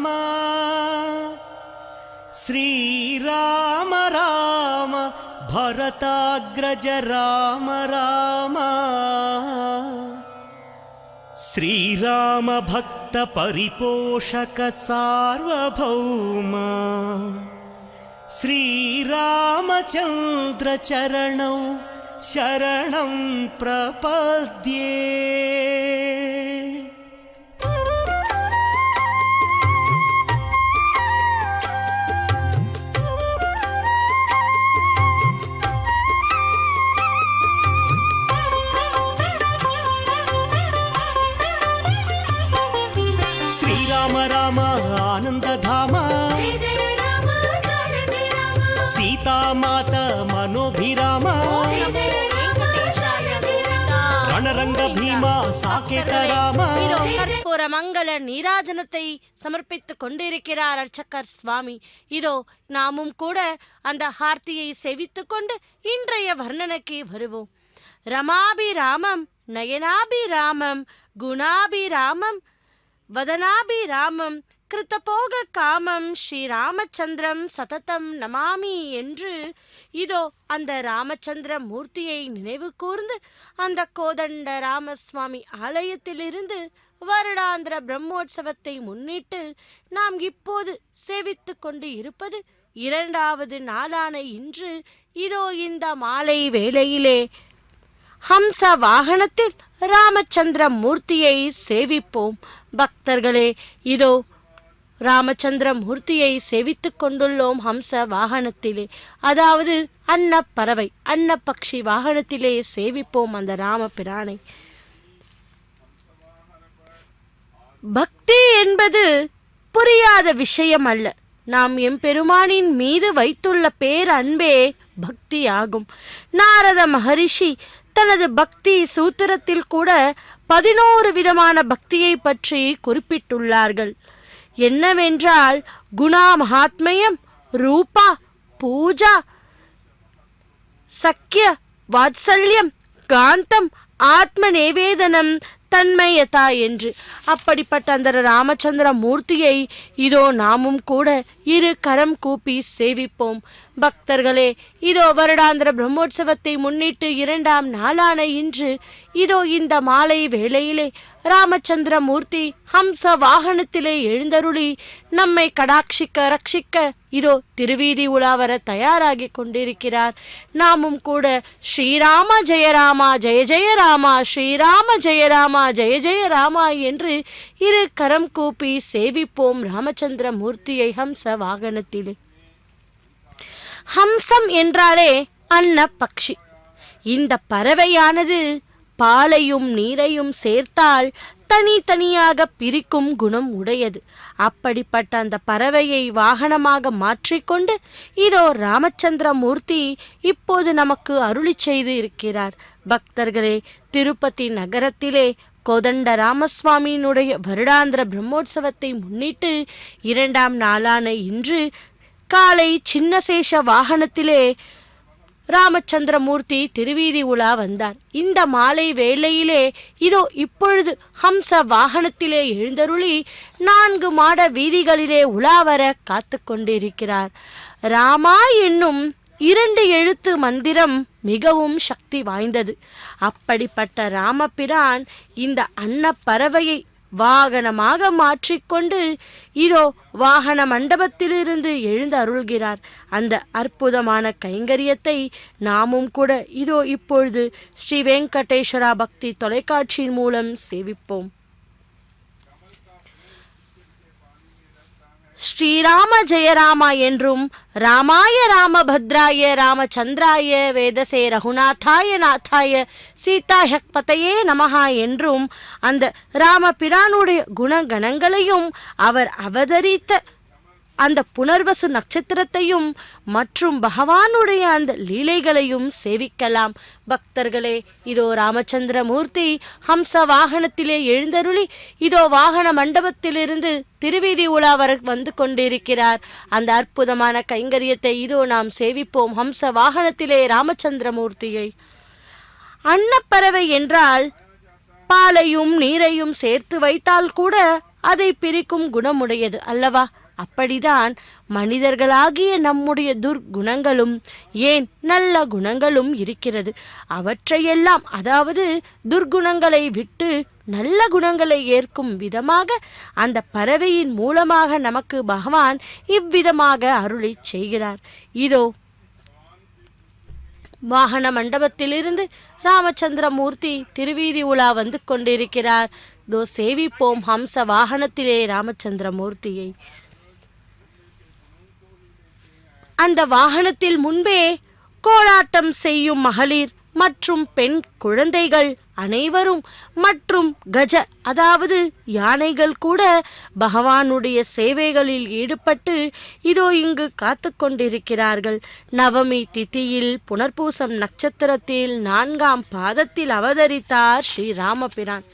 రామ శ్రీరామ రామ భరతాగ్రజ రామ రామ శ్రీరామ భక్త పరిపోషక సార్వభౌమ శ్రీరామచంద్ర చరణౌ శరణం ప్రపద్యే. శ్రీరామ రామ ఆనందధామ సీతామాత మనోభిరామ ரணரங்க பீமா சாகேத ராம. கற்பூர மங்கள நீராஜனத்தை சமர்ப்பித்துக் கொண்டிருக்கிறார் அர்ச்சகர் சுவாமி. இதோ நாமும் கூட அந்த ஹார்த்தியை செவித்துக் கொண்டு இன்றைய வர்ணனைக்கு வருவோம். ரமாபிராமம் நயனாபிராமம் குணாபிராமம் வதனாபிராமம் கிருத்தபோக காமம் ஸ்ரீராமச்சந்திரம் சததம் நமாமி என்று இதோ அந்த ராமச்சந்திர மூர்த்தியை நினைவு கூர்ந்து அந்த கோதண்ட ராமசுவாமி ஆலயத்திலிருந்து வருடாந்திர பிரம்மோற்சவத்தை முன்னிட்டு நாம் இப்போது சேவித்து கொண்டு இருப்பது 2வது நாளான இன்று இதோ இந்த மாலை வேளையிலே ஹம்ச வாகனத்தில் ராமச்சந்திர மூர்த்தியை சேவிப்போம். பக்தர்களே, இதோ ராமச்சந்திர மூர்த்தியை சேவித்துக் கொண்டுள்ளோம் ஹம்ச வாகனத்திலே, அதாவது அன்னப்பறவை அன்னப்பக்ஷி வாகனத்திலே சேவிப்போம் அந்த ராமபிரானை. பக்தி என்பது புரியாத விஷயம் அல்ல. நாம் எம்பெருமானின் மீது வைத்துள்ள பேரன்பே பக்தி ஆகும். நாரத மகரிஷி தனது பக்தி சூத்திரத்தில் கூட 11 விதமான பக்தியை பற்றி குறிப்பிட்டுள்ளார்கள். என்னவென்றால் குணா மகாத்மயம், ரூபா, பூஜா, சக்கிய, வாத்சல்யம், காந்தம், ஆத்ம நேவேதனம், தன்மயதா என்று. அப்படிப்பட்ட அந்த ராமச்சந்திர மூர்த்தியை இதோ நாமும் கூட 2 கரம் கூப்பி சேவிப்போம். பக்தர்களே, இதோ வருடாந்திர பிரம்மோற்சவத்தை முன்னிட்டு 2ஆம் நாளான இன்று இதோ இந்த மாலை வேளையிலே ராமச்சந்திர மூர்த்தி ஹம்ச வாகனத்திலே எழுந்தருளி நம்மை கடாட்சிக்க ரட்சிக்க இதோ திருவீதி உலாவர தயாராகி கொண்டிருக்கிறார். நாமும் கூட ஸ்ரீராம ஜெயராமா ஜெய ஜெய ராமா, ஸ்ரீராம ஜெயராமா ஜெய ஜெய ராமா என்று 2 கரம் கூப்பி சேவிப்போம் ராமச்சந்திர மூர்த்தியை ஹம்ச வாகனத்திலே. ஹம்சம் என்றாலே அன்ன பக்ஷி. இந்த பறவையானது பாலையும் நீரையும் சேர்த்தால் தனித்தனியாக பிரிக்கும் குணம் உடையது. அப்படிப்பட்ட அந்த பறவையை வாகனமாக மாற்றிக்கொண்டு இதோ ராமச்சந்திர மூர்த்தி இப்போது நமக்கு அருளி செய்து இருக்கிறார். பக்தர்களே, திருப்பதி நகரத்திலே கோதண்ட ராமசுவாமியினுடைய வருடாந்திர பிரம்மோற்சவத்தை முன்னிட்டு 2ஆம் நாளான இன்று காலை சின்னசேஷ வாகனத்திலே ராமச்சந்திரமூர்த்தி திருவீதி உலா வந்தார். இந்த மாலை வேளையிலே இதோ இப்பொழுது ஹம்ச வாகனத்திலே எழுந்தருளி 4 மாட வீதிகளிலே உலாவர காத்து கொண்டிருக்கிறார். ராமா என்னும் 2 எழுத்து மந்திரம் மிகவும் சக்தி வாய்ந்தது. அப்படிப்பட்ட ராமபிரான் இந்த அன்னப்பறவையை வாகனமாக மாற்றிக்கொண்டு இதோ வாகன மண்டபத்திலிருந்து எழுந்து அருள்கிறார். அந்த அற்புதமான கைங்கரியத்தை நாமும் கூட இதோ இப்பொழுது ஸ்ரீ வெங்கடேஸ்வரா பக்தி தொலைக்காட்சியின் மூலம் சேவிப்போம். ஸ்ரீராம ஜெயராமா என்றும் ராமாய ராமபத்ராய ராமச்சந்திராய வேதசே ரகுநாதாய நாதாய சீதாஹ்பதையே நமஹா என்றும் அந்த ராமபிரானுடைய குணகணங்களையும் அவர் அவதரித்த அந்த புனர்வசு நட்சத்திரத்தையும் மற்றும் பகவானுடைய அந்த லீலைகளையும் சேவிக்கலாம். பக்தர்களே, இதோ ராமச்சந்திர மூர்த்தி ஹம்ச வாகனத்திலே எழுந்தருளி இதோ வாகன மண்டபத்திலிருந்து திருவீதி உலாவர் வந்து கொண்டிருக்கிறார். அந்த அற்புதமான கைங்கரியத்தை இதோ நாம் சேவிப்போம் ஹம்ச வாகனத்திலே ராமச்சந்திர மூர்த்தியை. அன்னப்பறவை என்றால் பாலையும் நீரையும் சேர்த்து வைத்தால் கூட அதை பிரிக்கும் குணமுடையது அல்லவா? அப்படிதான் மனிதர்களாகிய நம்முடைய துர்குணங்களும் ஏன் நல்ல குணங்களும் இருக்கிறது. அவற்றையெல்லாம், அதாவது துர்குணங்களை விட்டு நல்ல குணங்களை ஏற்கும் விதமாக அந்த பறவையின் மூலமாக நமக்கு பகவான் இவ்விதமாக அருளை செய்கிறார். இதோ வாகன மண்டபத்திலிருந்து ராமச்சந்திரமூர்த்தி திருவீதி உலா வந்து கொண்டிருக்கிறார். தோ சேவிப்போம் ஹம்ச வாகனத்திலே ராமச்சந்திரமூர்த்தியை. அந்த வாகனத்தில் முன்பே கோலாட்டம் செய்யும் மகளிர் மற்றும் பெண் குழந்தைகள் அனைவரும் மற்றும் கஜ, அதாவது யானைகள் கூட பகவானுடைய சேவைகளில் ஈடுபட்டு இதோ இங்கு காத்து கொண்டிருக்கிறார்கள். நவமி திதியில் புனர்பூசம் நட்சத்திரத்தில் 4ஆம் பாதத்தில் அவதரித்தார் ஸ்ரீ ராமபிரான்.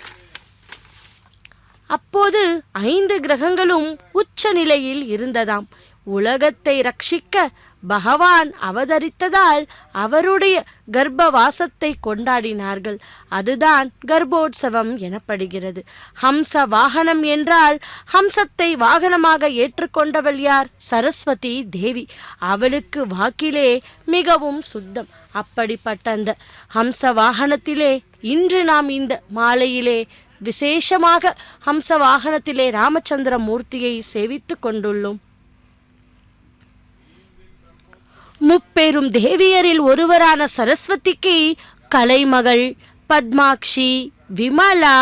அப்போது 5 கிரகங்களும் உச்ச நிலையில் இருந்ததாம். உலகத்தை ரட்சிக்க பகவான் அவதரித்ததால் அவருடைய கர்ப்பவாசத்தை கொண்டாடினார்கள். அதுதான் கர்ப்போற்சவம் எனப்படுகிறது. ஹம்ச வாகனம் என்றால் ஹம்சத்தை வாகனமாக ஏற்றுக்கொண்டவள் யார்? சரஸ்வதி தேவி. அவளுக்கு வாக்கிலே மிகவும் சுத்தம். அப்படிப்பட்ட அந்த ஹம்ச வாகனத்திலே இன்று நாம் இந்த மாலையிலே விசேஷமாக ஹம்ச வாகனத்திலே ராமச்சந்திர மூர்த்தியை சேவித்து கொண்டுள்ளோம். முப்பெரும் தேவியரில் ஒருவரான சரஸ்வதிக்கு கலைமகள், பத்மாக்ஷி, விமலா,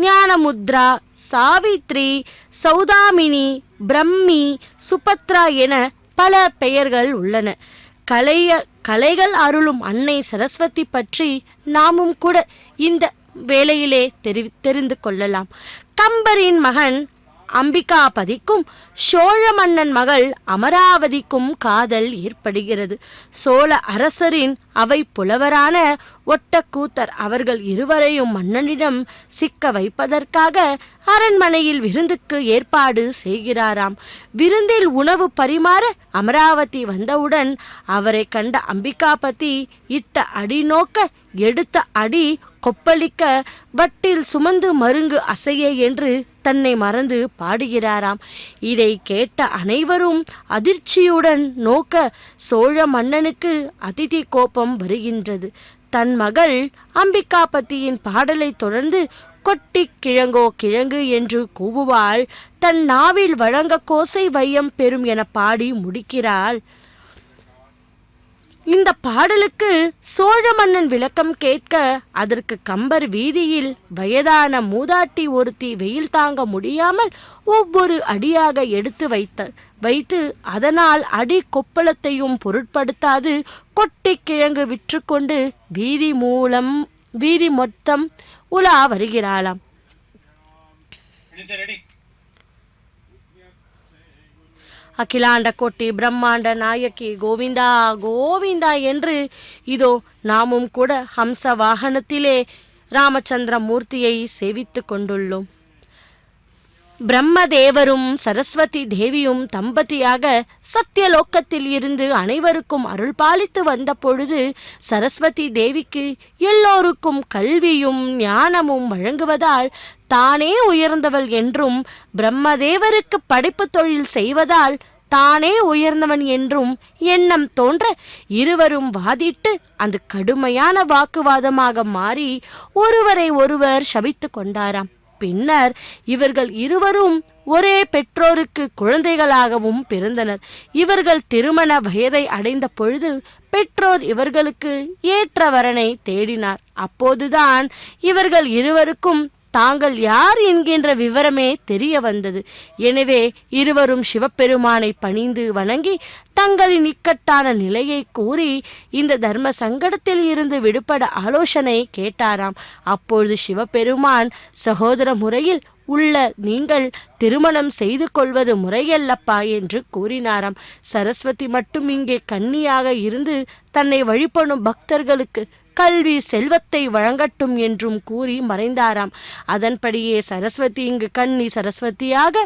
ஞானமுத்ரா, சாவித்ரி, சௌதாமினி, பிரம்மி, சுபத்ரா என பல பெயர்கள் உள்ளன. கலைகள் அருளும் அன்னை சரஸ்வதி பற்றி நாமும் கூட இந்த வேளையிலே தெரிந்து கொள்ளலாம். கம்பரின் மகன் அம்பிகாபதிக்கும் சோழ மன்னன் மகள் அமராவதிக்கும் காதல் ஏற்படுகிறது. சோழ அரசரின் அவை புலவரான ஒட்டக்கூத்தர் அவர்கள் இருவரையும் மன்னனிடம் சிக்க வைப்பதற்காக அரண்மனையில் விருந்துக்கு ஏற்பாடு செய்கிறாராம். விருந்தில் உணவு பரிமாற அமராவதி வந்தவுடன் அவரை கண்ட அம்பிகாபதி இட்ட அடி நோக்க, எடுத்த அடி கொப்பளிக்க, வட்டில் சுமந்து மருங்கு அசைய என்று தன்னை மறந்து பாடுகிறாராம். இதை கேட்ட அனைவரும் அதிர்ச்சியுடன் நோக்க சோழ மன்னனுக்கு அதிதி கோபம் வருகின்றது. தன் மகள் அம்பிகாபதியின் பாடலை தொடர்ந்து கொட்டி கிழங்கோ கிழங்கு என்று கூவுவாள். தன் நாவில் வழங்க கோசை வையம் பெறும் என பாடி முடிக்கிறாள். இந்த பாடலுக்கு சோழ மன்னன் விளக்கம் கேட்க அதற்கு கம்பர் வீதியில் வயதான மூதாட்டி ஒருத்தி வெயில் தாங்க முடியாமல் ஒவ்வொரு அடியாக எடுத்து வைத்து அதனால் அடி கொப்பளத்தையும் பொருட்படுத்தாது கொட்டி கிழங்கு விற்றுக்கொண்டு வீதி மொத்தம் உலா வருகிறாளாம். அகிலாண்ட கோட்டி பிரம்மாண்ட நாயகி கோவிந்தா கோவிந்தா என்று இதோ நாமும் கூட ஹம்ச வாகனத்திலே ராமச்சந்திர மூர்த்தியை சேவித்து கொண்டுள்ளோம். பிரம்மதேவரும் சரஸ்வதி தேவியும் தம்பதியாக சத்தியலோக்கத்தில் இருந்து அனைவருக்கும் அருள் பாலித்து வந்த பொழுது சரஸ்வதி தேவிக்கு எல்லோருக்கும் கல்வியும் ஞானமும் வழங்குவதால் தானே உயர்ந்தவள் என்றும், பிரம்மதேவருக்கு படைப்பு தொழில் செய்வதால் தானே உயர்ந்தவன் என்றும் எண்ணம் தோன்ற இருவரும் வாதிட்டு அந்த கடுமையான வாக்குவாதமாக மாறி ஒருவரை ஒருவர் சபித்து கொண்டாராம். பின்னர் இவர்கள் இருவரும் ஒரே பெற்றோருக்கு குழந்தைகளாகவும் பிறந்தனர். இவர்கள் திருமண வயதை அடைந்த பொழுது பெற்றோர் இவர்களுக்கு ஏற்ற வரனை தேடினார். அப்போதுதான் இவர்கள் இருவருக்கும் தாங்கள் யார் என்கின்ற விவரமே தெரிய வந்தது. எனவே இருவரும் சிவபெருமானை பணிந்து வணங்கி தங்களின் இக்கட்டான நிலையை கூறி இந்த தர்ம சங்கடத்தில் இருந்து விடுபட ஆலோசனை கேட்டாராம். அப்பொழுது சிவபெருமான் சகோதர முறையில் உள்ள நீங்கள் திருமணம் செய்து கொள்வது முறையல்லப்பா என்று கூறினாராம். சரஸ்வதி மட்டும் இங்கே கன்னியாக இருந்து தன்னை வழிபடும் பக்தர்களுக்கு கல்வி செல்வத்தை வழங்கட்டும் என்றும் கூறி மறைந்தாராம். அதன்படியே சரஸ்வதி இங்கு கன்னி சரஸ்வதியாக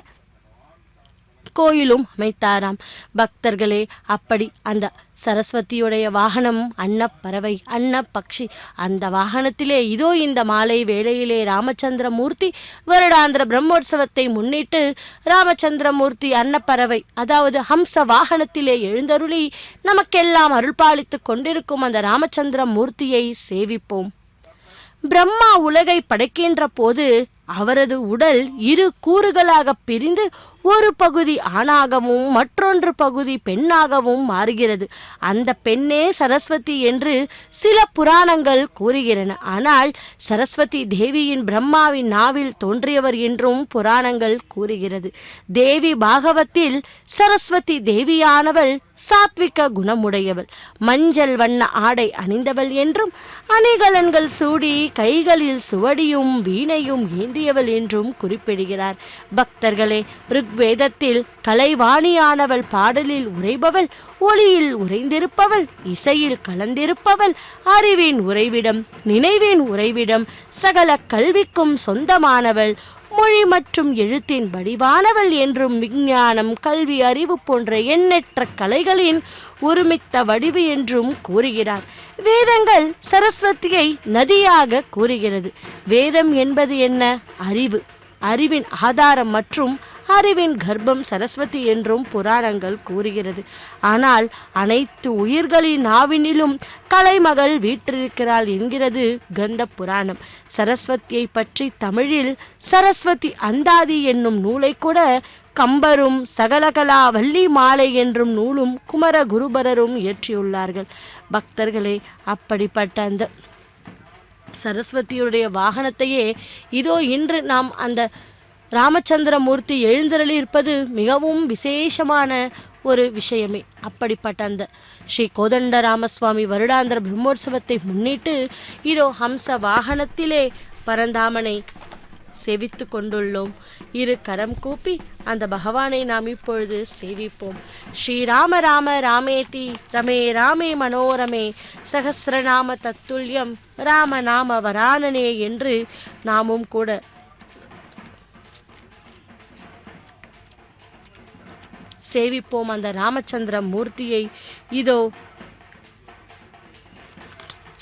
கோயிலும் அமைத்தாராம். பக்தர்களே, அப்படி அந்த சரஸ்வதியுடைய வாகனம் அன்னப்பறவை, அன்னப்பக்ஷி. அந்த வாகனத்திலே இதோ இந்த மாலை வேளையிலே ராமச்சந்திரமூர்த்தி வருடாந்திர பிரம்மோற்சவத்தை முன்னிட்டு ராமச்சந்திரமூர்த்தி அன்னப்பறவை, அதாவது ஹம்ச வாகனத்திலே எழுந்தருளி நமக்கெல்லாம் அருள்பாலித்து கொண்டிருக்கும் அந்த ராமச்சந்திரமூர்த்தியை சேவிப்போம். பிரம்மா உலகை படைக்கின்ற போது அவரது உடல் 2 கூறுகளாக பிரிந்து ஒரு பகுதி ஆணாகவும் மற்றொன்று பகுதி பெண்ணாகவும் மாறுகிறது. அந்த பெண்ணே சரஸ்வதி என்று சில புராணங்கள் கூறுகிறன. ஆனால் சரஸ்வதி தேவியின் பிரம்மாவின் நாவில் தோன்றியவர் என்றும் புராணங்கள் கூறுகிறது. தேவி பாகவத்தில் சரஸ்வதி தேவியானவள் சாத்விக குணமுடையவள், மஞ்சள் வண்ண ஆடை அணிந்தவள் என்றும் அணிகலன்கள் சூடி கைகளில் சுவடியும் வீணையும் ஏந்தியவள் என்றும் குறிப்பிடுகிறார். பக்தர்களே, ருக்வேதத்தில் கலைவாணியானவள், பாடலில் உரைபவள், ஒளியில் உறைந்திருப்பவள், இசையில் கலந்திருப்பவள், அறிவின் உறைவிடம், நினைவின் உறைவிடம், சகல கல்விக்கும் சொந்தமானவள், மொழி மற்றும் எழுத்தின் வடிவானவள் என்றும் விஞ்ஞானம், கல்வி, அறிவு போன்ற எண்ணற்ற கலைகளின் ஒருமித்த வடிவு என்றும் கூறுகிறார். வேதங்கள் சரஸ்வதியை நதியாக கூறுகிறது. வேதம் என்பது என்ன? அறிவு, அறிவின் ஆதாரம் மற்றும் அறிவின் கர்ப்பம் சரஸ்வதி என்றும் புராணங்கள் கூறுகிறது. ஆனால் அனைத்து உயிர்களின் நாவினிலும் கலைமகள் வீற்றிருக்கிறாள் என்கிறது கந்த புராணம். சரஸ்வதியை பற்றி தமிழில் சரஸ்வதி அந்தாதி என்னும் நூலை கூட கம்பரும் சகலகலா வள்ளி மாலை என்றும் நூலும் குமர குருபரரும் இயற்றியுள்ளார்கள். பக்தர்களே, அப்படிப்பட்ட அந்த சரஸ்வதியுடைய வாகனத்தையே இதோ இன்று நாம் அந்த ராமச்சந்திரமூர்த்தி எழுந்தருளி இருப்பது மிகவும் விசேஷமான ஒரு விஷயமே. அப்படிப்பட்ட அந்த ஸ்ரீ கோதண்ட ராமசுவாமி வருடாந்திர பிரம்மோற்சவத்தை முன்னிட்டு இதோ ஹம்ச வாகனத்திலே பரந்தாமனை சேவித்து கொண்டுள்ளோம். 2 கரம் கூப்பி அந்த பகவானை நாம் இப்பொழுது சேவிப்போம். ஸ்ரீராம ராம ராமேதி ரமே ராமே மனோரமே சகஸ்ரநாம தத்துல்யம் ராமநாம வரானனே என்று நாமும் கூட சேவிப்போம் அந்த ராமச்சந்திர மூர்த்தியை இதோ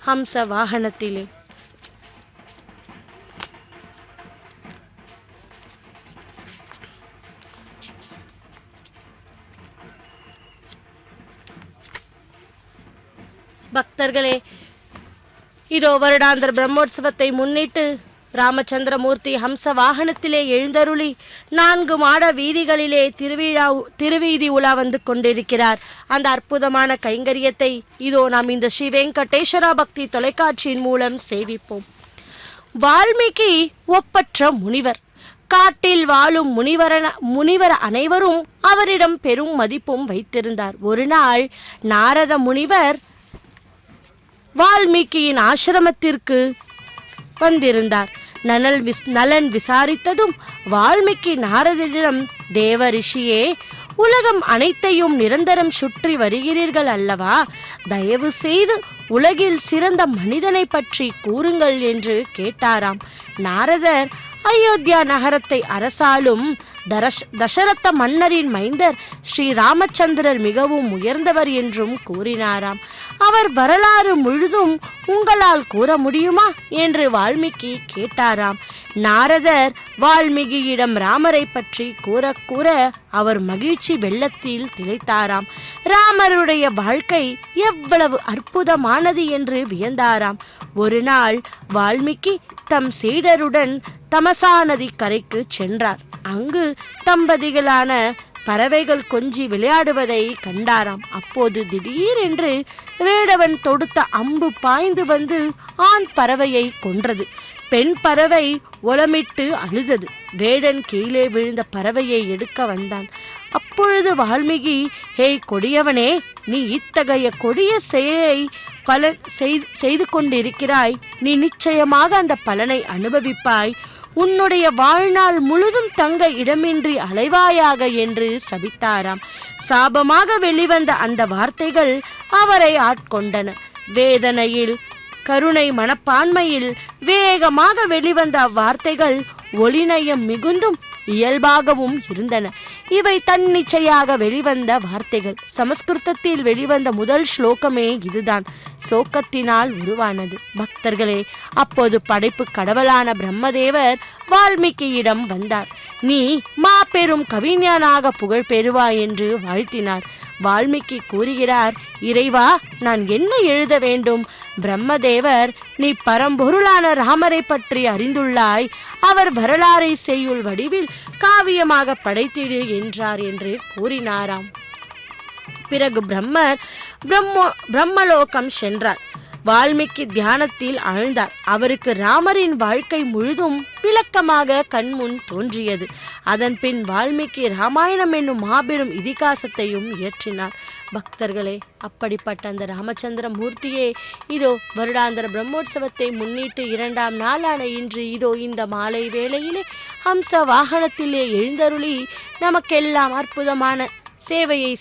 ஹம்ச வாகனத்திலே. பக்தர்களே, இதோ வருடாந்திர பிரம்மோற்சவத்தை முன்னிட்டு ராமச்சந்திரமூர்த்தி ஹம்ச வாகனத்திலே எழுந்தருளி 4 மாட வீதிகளிலே திருவீதி உலா வந்து கொண்டிருக்கிறார். அந்த அற்புதமான கைங்கரியத்தை இதோ நாம் இந்த ஸ்ரீ வெங்கடேஸ்வரா பக்தி தொலைக்காட்சியின் மூலம் சேவிப்போம். வால்மீகி ஒப்பற்ற முனிவர். காட்டில் வாழும் முனிவர் அனைவரும் அவரிடம் பெரும் மதிப்பும் வைத்திருந்தார். ஒரு நாள் நாரத முனிவர் வால்மீகியின் ஆசிரமத்திற்கு வந்திருந்தார். நலன் விசாரித்ததும் வால்மீகி நாரதரிடம், தேவ ரிஷியே, உலகம் அனைத்தையும் நிரந்தரம் சுற்றி வருகிறீர்கள் அல்லவா? தயவு செய்து உலகில் சிறந்த மனிதனை பற்றி கூறுங்கள் என்று கேட்டாராம். நாரதர் அயோத்தியா நகரத்தை அரசாலும் தசரத மன்னரின் மைந்தர் ஸ்ரீ ராமச்சந்திரர் மிகவும் உயர்ந்தவர் என்றும் கூறினாராம். அவர் வரலாறு முழுதும் உங்களால் கூற முடியுமா என்று வால்மீகி கேட்டாராம். நாரதர் வால்மீகியிடம் ராமரை பற்றி கூற அவர் மகிழ்ச்சி வெள்ளத்தில் திளைத்தாராம். ராமருடைய வாழ்க்கை எவ்வளவு அற்புதமானது என்று வியந்தாராம். ஒரு நாள் வால்மீகி தம் சீடருடன் தமசா நதி கரைக்கு சென்றார். அங்கு தம்பதிகளான பறவைகள் கொஞ்சி விளையாடுவதை கண்டாராம். அப்போது திடீரென்று வேடவன் தொடுத்த அம்பு பாய்ந்து வந்து ஆண் பறவையை கொன்றது. பெண் பறவை ஒலமிட்டு அழுதது. வேடன் கீழே விழுந்த பறவையை எடுக்க வந்தான். அப்பொழுது வால்மீகி, ஹேய் கொடியவனே, நீ இத்தகைய கொடிய செயலை செய்து கொண்டிருக்கிறாய். நீ நிச்சயமாக அந்த பலனை அனுபவிப்பாய். உன்னுடைய வாழ்நாள் முழுதும் தங்க இடமின்றி அலைவாயாக என்று சபித்தாராம். சாபமாக வெளிவந்த அந்த வார்த்தைகள் அவரை ஆட்கொண்டன. வேதனையில், கருணை மனப்பான்மையில் வேகமாக வெளிவந்த அவ்வார்த்தைகள் ஒளிநயம் மிகுந்தும் இயல்பாகவும் இருந்தன. இவை தன்னிச்சையாக வெளிவந்த வார்த்தைகள். சமஸ்கிருதத்தில் வெளிவந்த முதல் ஸ்லோகமே இதுதான். சோகத்தினால் உருவானது. பக்தர்களே, அப்போது படைப்பு கடவுளான பிரம்மதேவர் வால்மீகியிடம் வந்தார். நீ மாபெரும் கவிஞனாக புகழ் பெறுவாய் என்று வாழ்த்தினார். வால்மீகி கூறுகிறார், இறைவா, நான் என்ன எழுத வேண்டும்? பிரம்மதேவர், நீ பரம்பொருளான ராமரை பற்றி அறிந்துள்ளாய். அவர் வரலாறை செய்யுள் வடிவில் காவியமாக படைத்திடு என்றார் என்று கூறினாராம். பிறகு பிரம்மர் பிரம்மலோகம் சென்றார். வால்மீகி தியானத்தில் ஆழ்ந்தார். அவருக்கு ராமரின் வாழ்க்கை முழுதும் விளக்கமாக கண்முன் தோன்றியது. அதன் பின் வால்மீகி ராமாயணம் என்னும் மாபெரும் இதிகாசத்தையும் இயற்றினார். பக்தர்களே, அப்படிப்பட்ட அந்த ராமச்சந்திர மூர்த்தியே இதோ வருடாந்திர பிரம்மோற்சவத்தை முன்னிட்டு 2ஆம் நாளான இன்று இதோ இந்த மாலை வேளையிலே ஹம்ச வாகனத்திலே எழுந்தருளி நமக்கெல்லாம் அற்புதமான சேவையை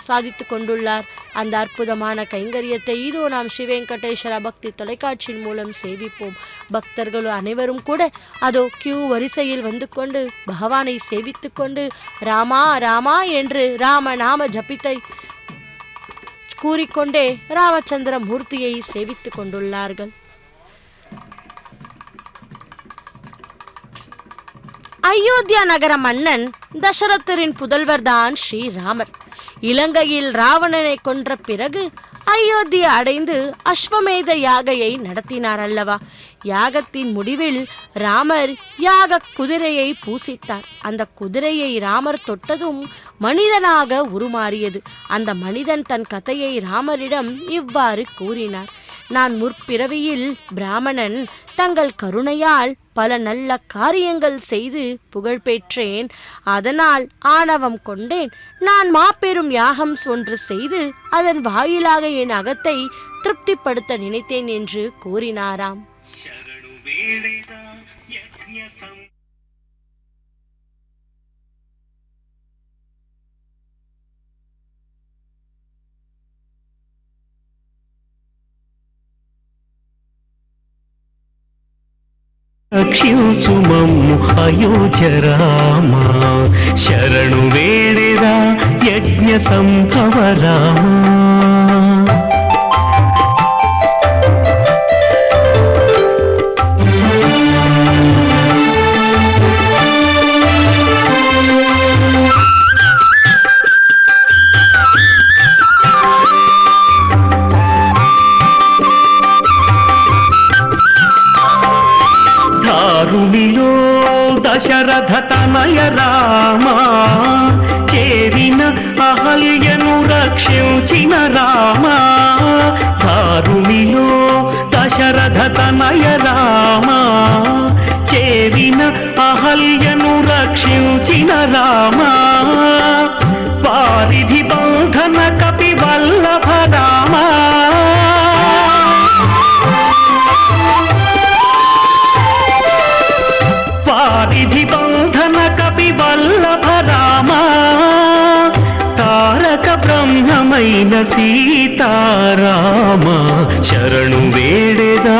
சாதித்து கொண்டுள்ளார். அந்த அற்புதமான கைங்கரியத்தை இதோ நாம் ஸ்ரீ வெங்கடேஸ்வர பக்தி தொலைக்காட்சியின் மூலம் சேவிப்போம். பக்தர்கள் அனைவரும் கூட அதோ கியூ வரிசையில் வந்து கொண்டு பகவானை சேவித்து கொண்டு ராமா ராமா என்று ராம நாம ஜபித்தை கூறிக்கொண்டே ராமச்சந்திர மூர்த்தியை சேவித்து கொண்டுள்ளார்கள். அயோத்தியா நகர மன்னன் தசரதரின் புதல்வர்தான் ஸ்ரீராமர். இலங்கையில் ராவணனை கொன்ற பிறகு அயோத்தியா அடைந்து அஸ்வமேத யாகையை நடத்தினார் அல்லவா? யாகத்தின் முடிவில் ராமர் யாக குதிரையை பூசித்தார். அந்த குதிரையை ராமர் தொட்டதும் மனிதனாக உருமாறியது. அந்த மனிதன் தன் கதையை ராமரிடம் இவ்வாறு கூறினார். நான் முற்பிறவியில் பிராமணன். தங்கள் கருணையால் பல நல்ல காரியங்கள் செய்து புகழ் பெற்றேன். அதனால் ஆணவம் கொண்டேன். நான் மாபெரும் யாகம் ஒன்று செய்து அதன் வாயிலாக என் அகத்தை திருப்திப்படுத்த நினைத்தேன் என்று கூறினாராம். రక్షించు మమ్ము అయోధ్య రామా, శరణు వేడెదా యజ్ఞ సంభవ రామా. దారుణిలో దశరథ తనయ రామా, చేరిన అహల్యను రక్షించిన రామా. దారుణిలో దశరథ తనయ రామా, చేరిన అహల్యను రక్షించిన రామా. వారిధి బంధన కపి వల్లభ రామా, వారిధి బంధన కపి వల్లభ రామా. తారక బ్రహ్మమైన సీతారామ, శరణు వేడెదా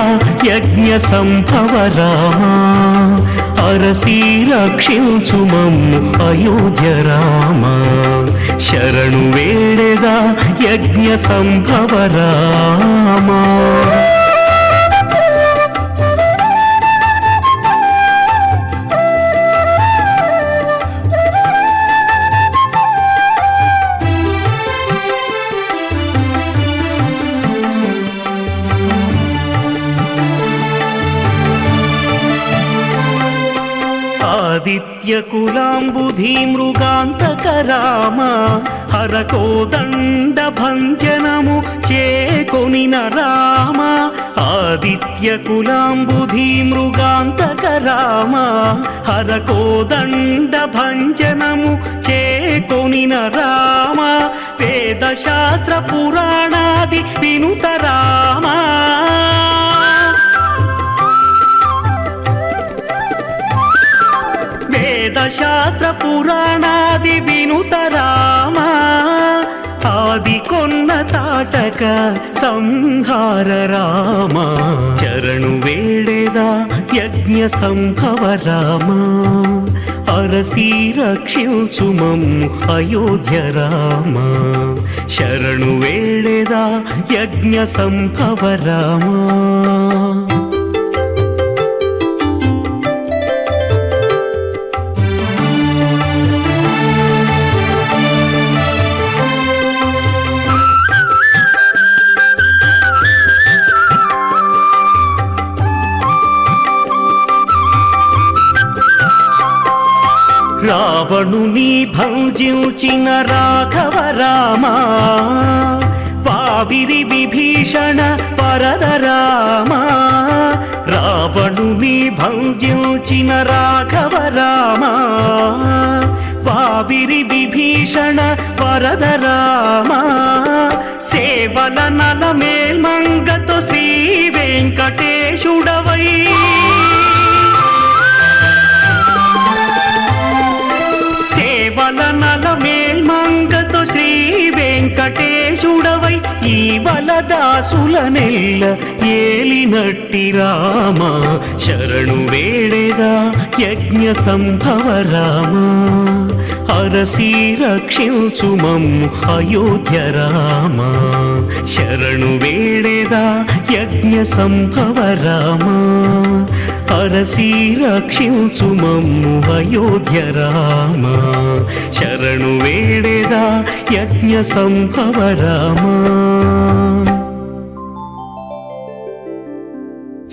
యజ్ఞ సంభవ రామా. అరసి రక్షించు మమ్ము అయోధ్య రామా, శరణు వేడెదా యజ్ఞ సంభవ రామా. ఆదిత్యకులాంబుధి మృగాంతక రామ, హరకోదండ భంజనము చేకొనిన రామ. ఆదిత్యకులాంబుధి మృగాంతక రామ, హరకోదండ భంజనము చేకొనిన రామ. వేదశాస్త్ర పురాణాది వినుత రామ, వేదశాస్త్ర పురాణాది వినుత రామ. ఆది కొన్న తాటక సంహార రామ, శరణు వేడెదా యజ్ఞ సంభవ రామ అరసి రక్షించుమమ్ము అయోధ్య రామ శరణు వేడెదా యజ్ఞ సంభవ రామ రావణుని భంజించిన రాఘవ రామ వావిరి విభీషణ వరద రామ రావణుని భంజించిన రాఘవ రామ వావిరి విభీషణ వరద రామ సేవల నల మేల్మంగతో శ్రీ వెంకటేశుడవై సేవల నల మేల్మంగతో శ్రీ వెంకటేశుడవై ఈ వలదాసుల నెల్ల ఏలినట్టి రామ శరణు వేడెదా యజ్ఞ సంభవ రామ అరసి రక్షించుమమ్ము అయోధ్య రామ శరణు వేడెదా యజ్ఞ సంభవ రామ అరసి రక్షించుమమ్ము అయోధ్య రామ శరణు వేడెదా యజ్ఞ సంభవ రామ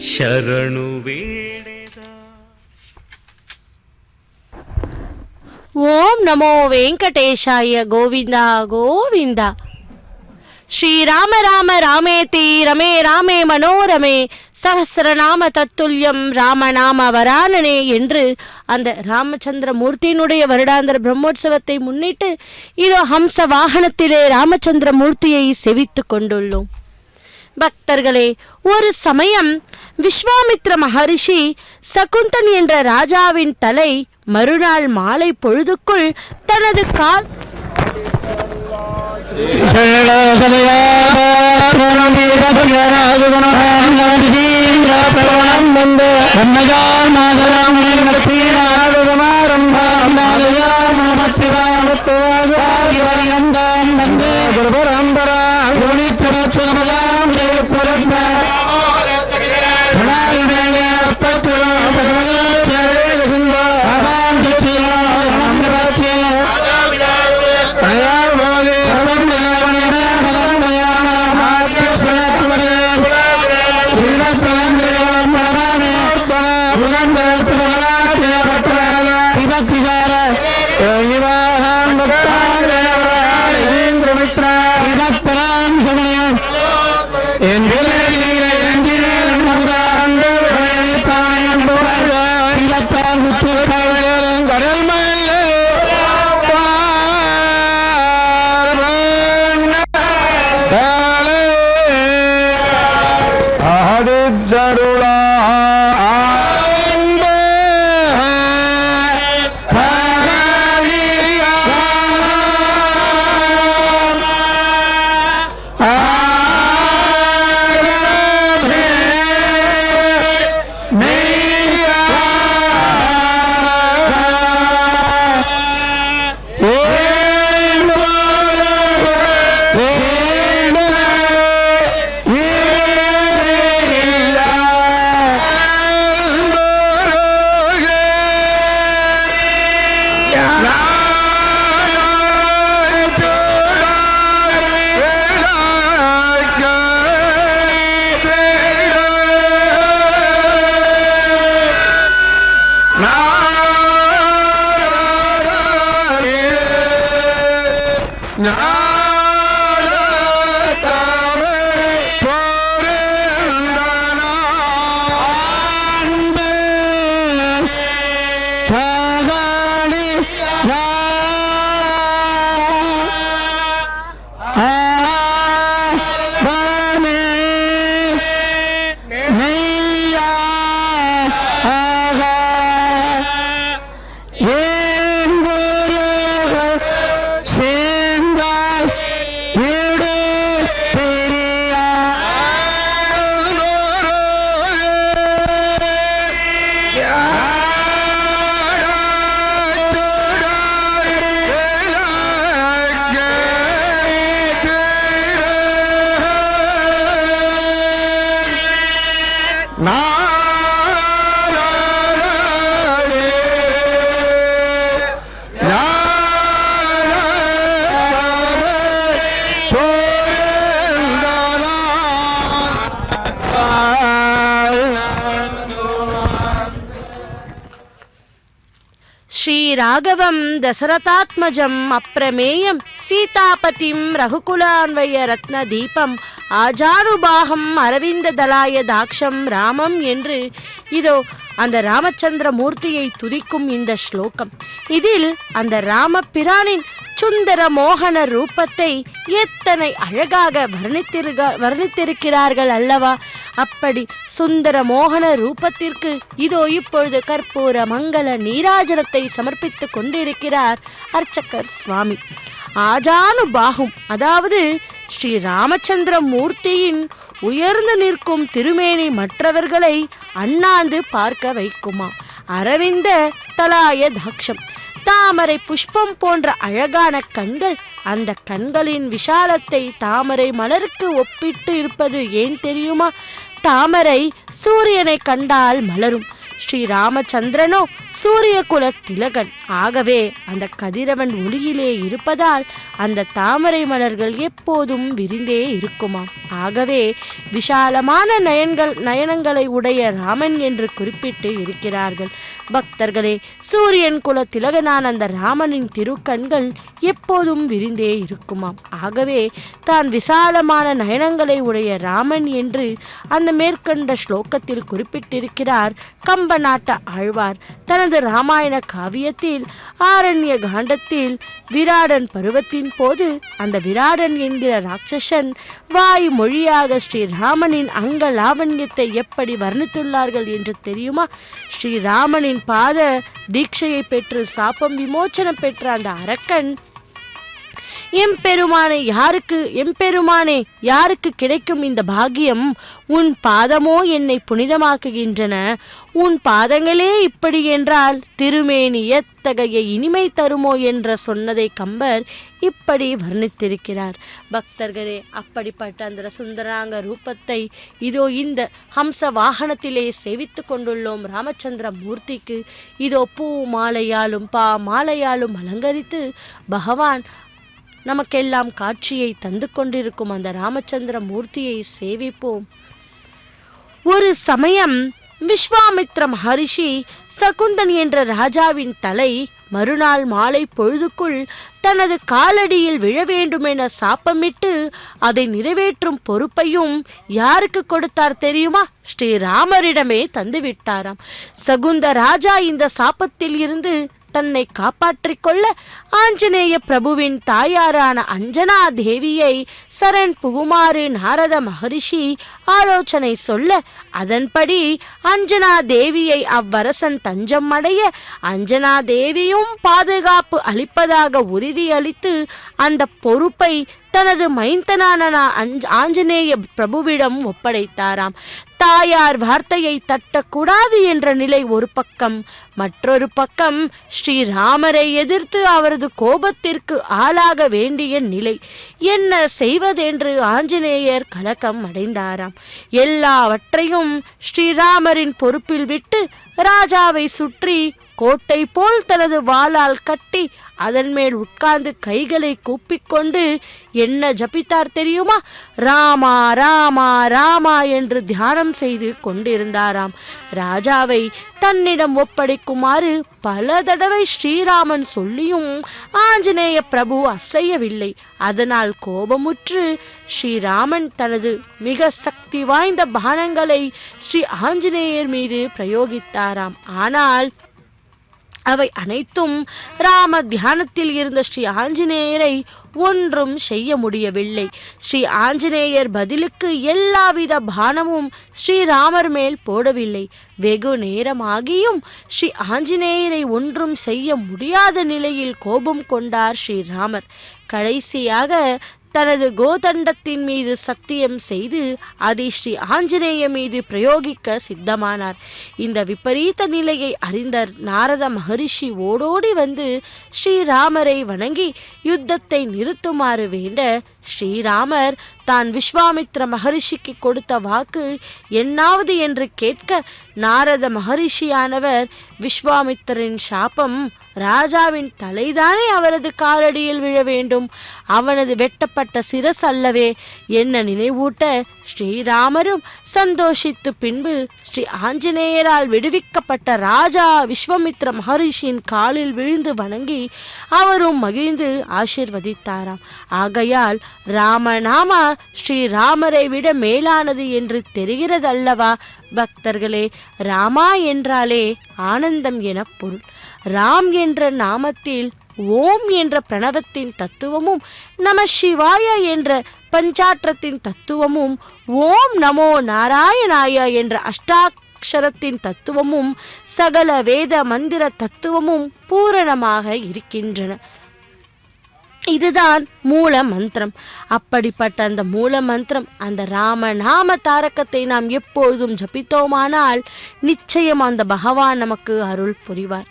శరణు వేడెదా. ఓం నమో వెంకటేశాయ గోవింద గోవింద. శ్రీరామ రామ రామేతి రమే రామే மனோரமே சகசிரநாம தத்துல்யம் ராமநாம வரானனே என்று அந்த ராமச்சந்திரமூர்த்தியினுடைய வருடாந்திர பிரம்மோற்சவத்தை முன்னிட்டு இதோ ஹம்ச வாகனத்திலே ராமச்சந்திரமூர்த்தியை செவித்து கொண்டுள்ளோம். பக்தர்களே, ஒரு சமயம் விஸ்வாமித்ர மகரிஷி சகுந்தன் என்ற ராஜாவின் தலை மறுநாள் மாலை பொழுதுக்குள் தனது கால் ஸ்ரீராகவம் தசரதாத்மஜம் அப்ரமேயம் சீதாபதிம் ரகுகுலான்வய ரத்ன தீபம் ஆஜானுபாகம் அரவிந்த தலாய தாக்ஷம் ராமம் என்று இதோ அந்த ராமச்சந்திர மூர்த்தியை துதிக்கும் இந்த ஸ்லோகம். இதில் அந்த ராமபிரானின் சுந்தர மோகன ரூபத்தை எத்தனை அழகாக வர்ணித்திருக்கிறார்கள் அல்லவா? அப்படி சுந்தர மோகன ரூபத்திற்கு இதோ இப்பொழுது கற்பூர மங்கள நீராஜனத்தை சமர்ப்பித்துக் கொண்டிருக்கிறார் அர்ச்சகர் சுவாமி. ஆஜானுபாகும், அதாவது ஸ்ரீ ராமச்சந்திர மூர்த்தியின் உயர்ந்து நிற்கும் திருமேனி மற்றவர்களை அண்ணாந்து பார்க்க வைக்குமா. அரவிந்த தலாய தாக்ஷம், தாமரை புஷ்பம் போன்ற அழகான கண்கள். அந்த கண்களின் விஷாலத்தை தாமரை மலருக்கு ஒப்பிட்டு இருப்பது ஏன் தெரியுமா? தாமரை சூரியனை கண்டால் மலரும், ஸ்ரீ ராமச்சந்திரனோ சூரிய குல திலகன். ஆகவே அந்த கதிரவன் ஒளியிலே இருப்பதால் அந்த தாமரை மலர்கள் எப்போதும் விரிந்தே இருக்குமாம். ஆகவே விஷாலமான நயனங்களை உடைய ராமன் என்று குறிப்பிட்டு இருக்கிறார்கள். பக்தர்களே, சூரியன் குல திலகனான அந்த ராமனின் திருக்கண்கள் எப்போதும் விரிந்தே இருக்குமாம். ஆகவே தான் விசாலமான நயனங்களை உடைய ராமன் என்று அந்த மேற்கண்ட ஸ்லோகத்தில் குறிப்பிட்டிருக்கிறார் கம்பநாட்ட ஆழ்வார் தனது ராமாயண காவியத்தில். ஆரண்ய காண்டத்தில் விராடன் பருவத்தின் போது அந்த விராடன் என்கிற ராட்சசன் வாய் மொழியாக ஸ்ரீராமனின் அங்க லாவண்யத்தை எப்படி வர்ணித்துள்ளார்கள் என்று தெரியுமா? ஸ்ரீராமனின் பாத தீட்சையை பெற்று சாபம் விமோச்சனம் பெற்ற அந்த அரக்கன், எம்பெருமானே யாருக்கு கிடைக்கும் இந்த பாக்கியம்? உன் பாதமோ என்னை புனிதமாக்குகின்றன. உன் பாதங்களே இப்படி என்றால் திருமேனி எத்தகைய இனிமை தருமோ என்ற சொன்னதை கம்பர் இப்படி வர்ணித்திருக்கிறார். பக்தர்களே, அப்படிப்பட்ட அந்த சுந்தராங்க ரூபத்தை இதோ இந்த ஹம்ச வாகனத்திலே சேவித்து கொண்டுள்ளோம். ராமச்சந்திர மூர்த்திக்கு இதோ பூ மாலையாலும் மாலையாலும் அலங்கரித்து பகவான் நமக்கெல்லாம் காட்சியை தந்து கொண்டிருக்கும் அந்த ராமச்சந்திர மூர்த்தியை சேவிப்போம். ஒரு சமயம் விஸ்வாமித்ர மகரிஷி சகுந்தன் என்ற ராஜாவின் தலை மறுநாள் மாலை பொழுதுக்குள் தனது காலடியில் விழ வேண்டுமென சாப்பமிட்டு அதை நிறைவேற்றும் பொறுப்பையும் யாருக்கு கொடுத்தார் தெரியுமா? ஸ்ரீராமரிடமே தந்துவிட்டாராம். சகுந்த ராஜா இந்த சாபத்தில் இருந்து தன்னை காப்பாற்றிக் கொள்ள ஆஞ்சநேய பிரபுவின் தாயாரான அஞ்சனா தேவியை சரண் புகுமாறு நாரத மகரிஷி ஆலோசனை சொல்ல, அதன்படி அஞ்சனா தேவியை அவ்வரசன் தஞ்சம் அடைய அஞ்சனா தேவியும் பாதுகாப்பு அளிப்பதாக உறுதியளித்து அந்த பொறுப்பை தனது மைந்தனான ஆஞ்சநேய பிரபுவிடம் ஒப்படைத்தாராம். தாயார் வார்த்தையை தட்டக்கூடாது என்ற நிலை ஒரு பக்கம், மற்றொரு பக்கம் ஸ்ரீராமரை எதிர்த்து அவரது கோபத்திற்கு ஆளாக வேண்டிய நிலை. என்ன செய்வதென்று ஆஞ்சநேயர் கலக்கம் அடைந்தாராம். எல்லாவற்றையும் ஸ்ரீராமரின் பொறுப்பில் விட்டு ராஜாவை சுற்றி கோட்டை போல் தனது வாளால் கட்டி அதன் மேல் உட்கார்ந்து கைகளை கூப்பிக்கொண்டு என்ன ஜபித்தார் தெரியுமா? ராமா ராமா ராமா என்று தியானம் செய்து கொண்டிருந்தாராம். ராஜாவை தன்னிடம் ஒப்படைக்குமாறு பல தடவை ஸ்ரீராமன் சொல்லியும் ஆஞ்சநேய பிரபு அசையவில்லை. அதனால் கோபமுற்று ஸ்ரீராமன் தனது மிக சக்தி வாய்ந்த பானங்களை ஸ்ரீ ஆஞ்சநேயர் மீது பிரயோகித்தாராம். ஆனால் அவை அனைத்தும் ராம தியானத்தில் இருந்த ஸ்ரீ ஆஞ்சநேயரை ஒன்றும் செய்ய முடியவில்லை. ஸ்ரீ ஆஞ்சநேயர் பதிலுக்கு எல்லாவித பானமும் ஸ்ரீராமர் மேல் போடவில்லை. வெகு நேரமாகியும் ஸ்ரீ ஆஞ்சநேயரை ஒன்றும் செய்ய முடியாத நிலையில் கோபம் கொண்டார் ஸ்ரீராமர். கடைசியாக தனது கோதண்டத்தின் மீது சத்தியம் செய்து அதை ஸ்ரீ ஆஞ்சநேய மீது பிரயோகிக்க சித்தமானார். இந்த விபரீத நிலையை அறிந்த நாரத மகரிஷி ஓடோடி வந்து ஸ்ரீராமரை வணங்கி யுத்தத்தை நிறுத்துமாறு வேண்ட, ஸ்ரீராமர் தான் விஸ்வாமித்ர மகரிஷிக்கு கொடுத்த வாக்கு என்னாவது என்று கேட்க, நாரத மகரிஷியானவர் விஸ்வாமித்திரின் சாபம் ராஜாவின் தலைதானே அவரது காலடியில் விழ வேண்டும், அவனது வெட்டப்பட்ட சிரஸ் அல்லவே என்ன நினைவூட்ட ஸ்ரீராமரும் சந்தோஷித்து பின்பு ஸ்ரீ ஆஞ்சநேயரால் விடுவிக்கப்பட்ட ராஜா விஸ்வாமித்ர மகரிஷியின் காலில் விழுந்து வணங்கி அவரும் மகிழ்ந்து ஆசிர்வதித்தாராம். ஆகையால் ராமநாமா ஸ்ரீராமரை விட மேலானது என்று தெரிகிறதல்லவா பக்தர்களே. ராமா என்றாலே ஆனந்தம் என பொருள். ராம் என்ற நாமத்தில் ஓம் என்ற பிரணவத்தின் தத்துவமும், நம சிவாய என்ற பஞ்சாற்றத்தின் தத்துவமும், ஓம் நமோ நாராயணாய என்ற அஷ்டாட்சரத்தின் தத்துவமும், சகல வேத மந்திர தத்துவமும் பூரணமாக இருக்கின்றன. இதுதான் மூல மந்திரம். அப்படிப்பட்ட அந்த மூல மந்திரம், அந்த ராமநாம தாரகத்தை நாம் எப்பொழுதும் ஜபித்தோமானால் நிச்சயம் அந்த பகவான் நமக்கு அருள் புரிவார்.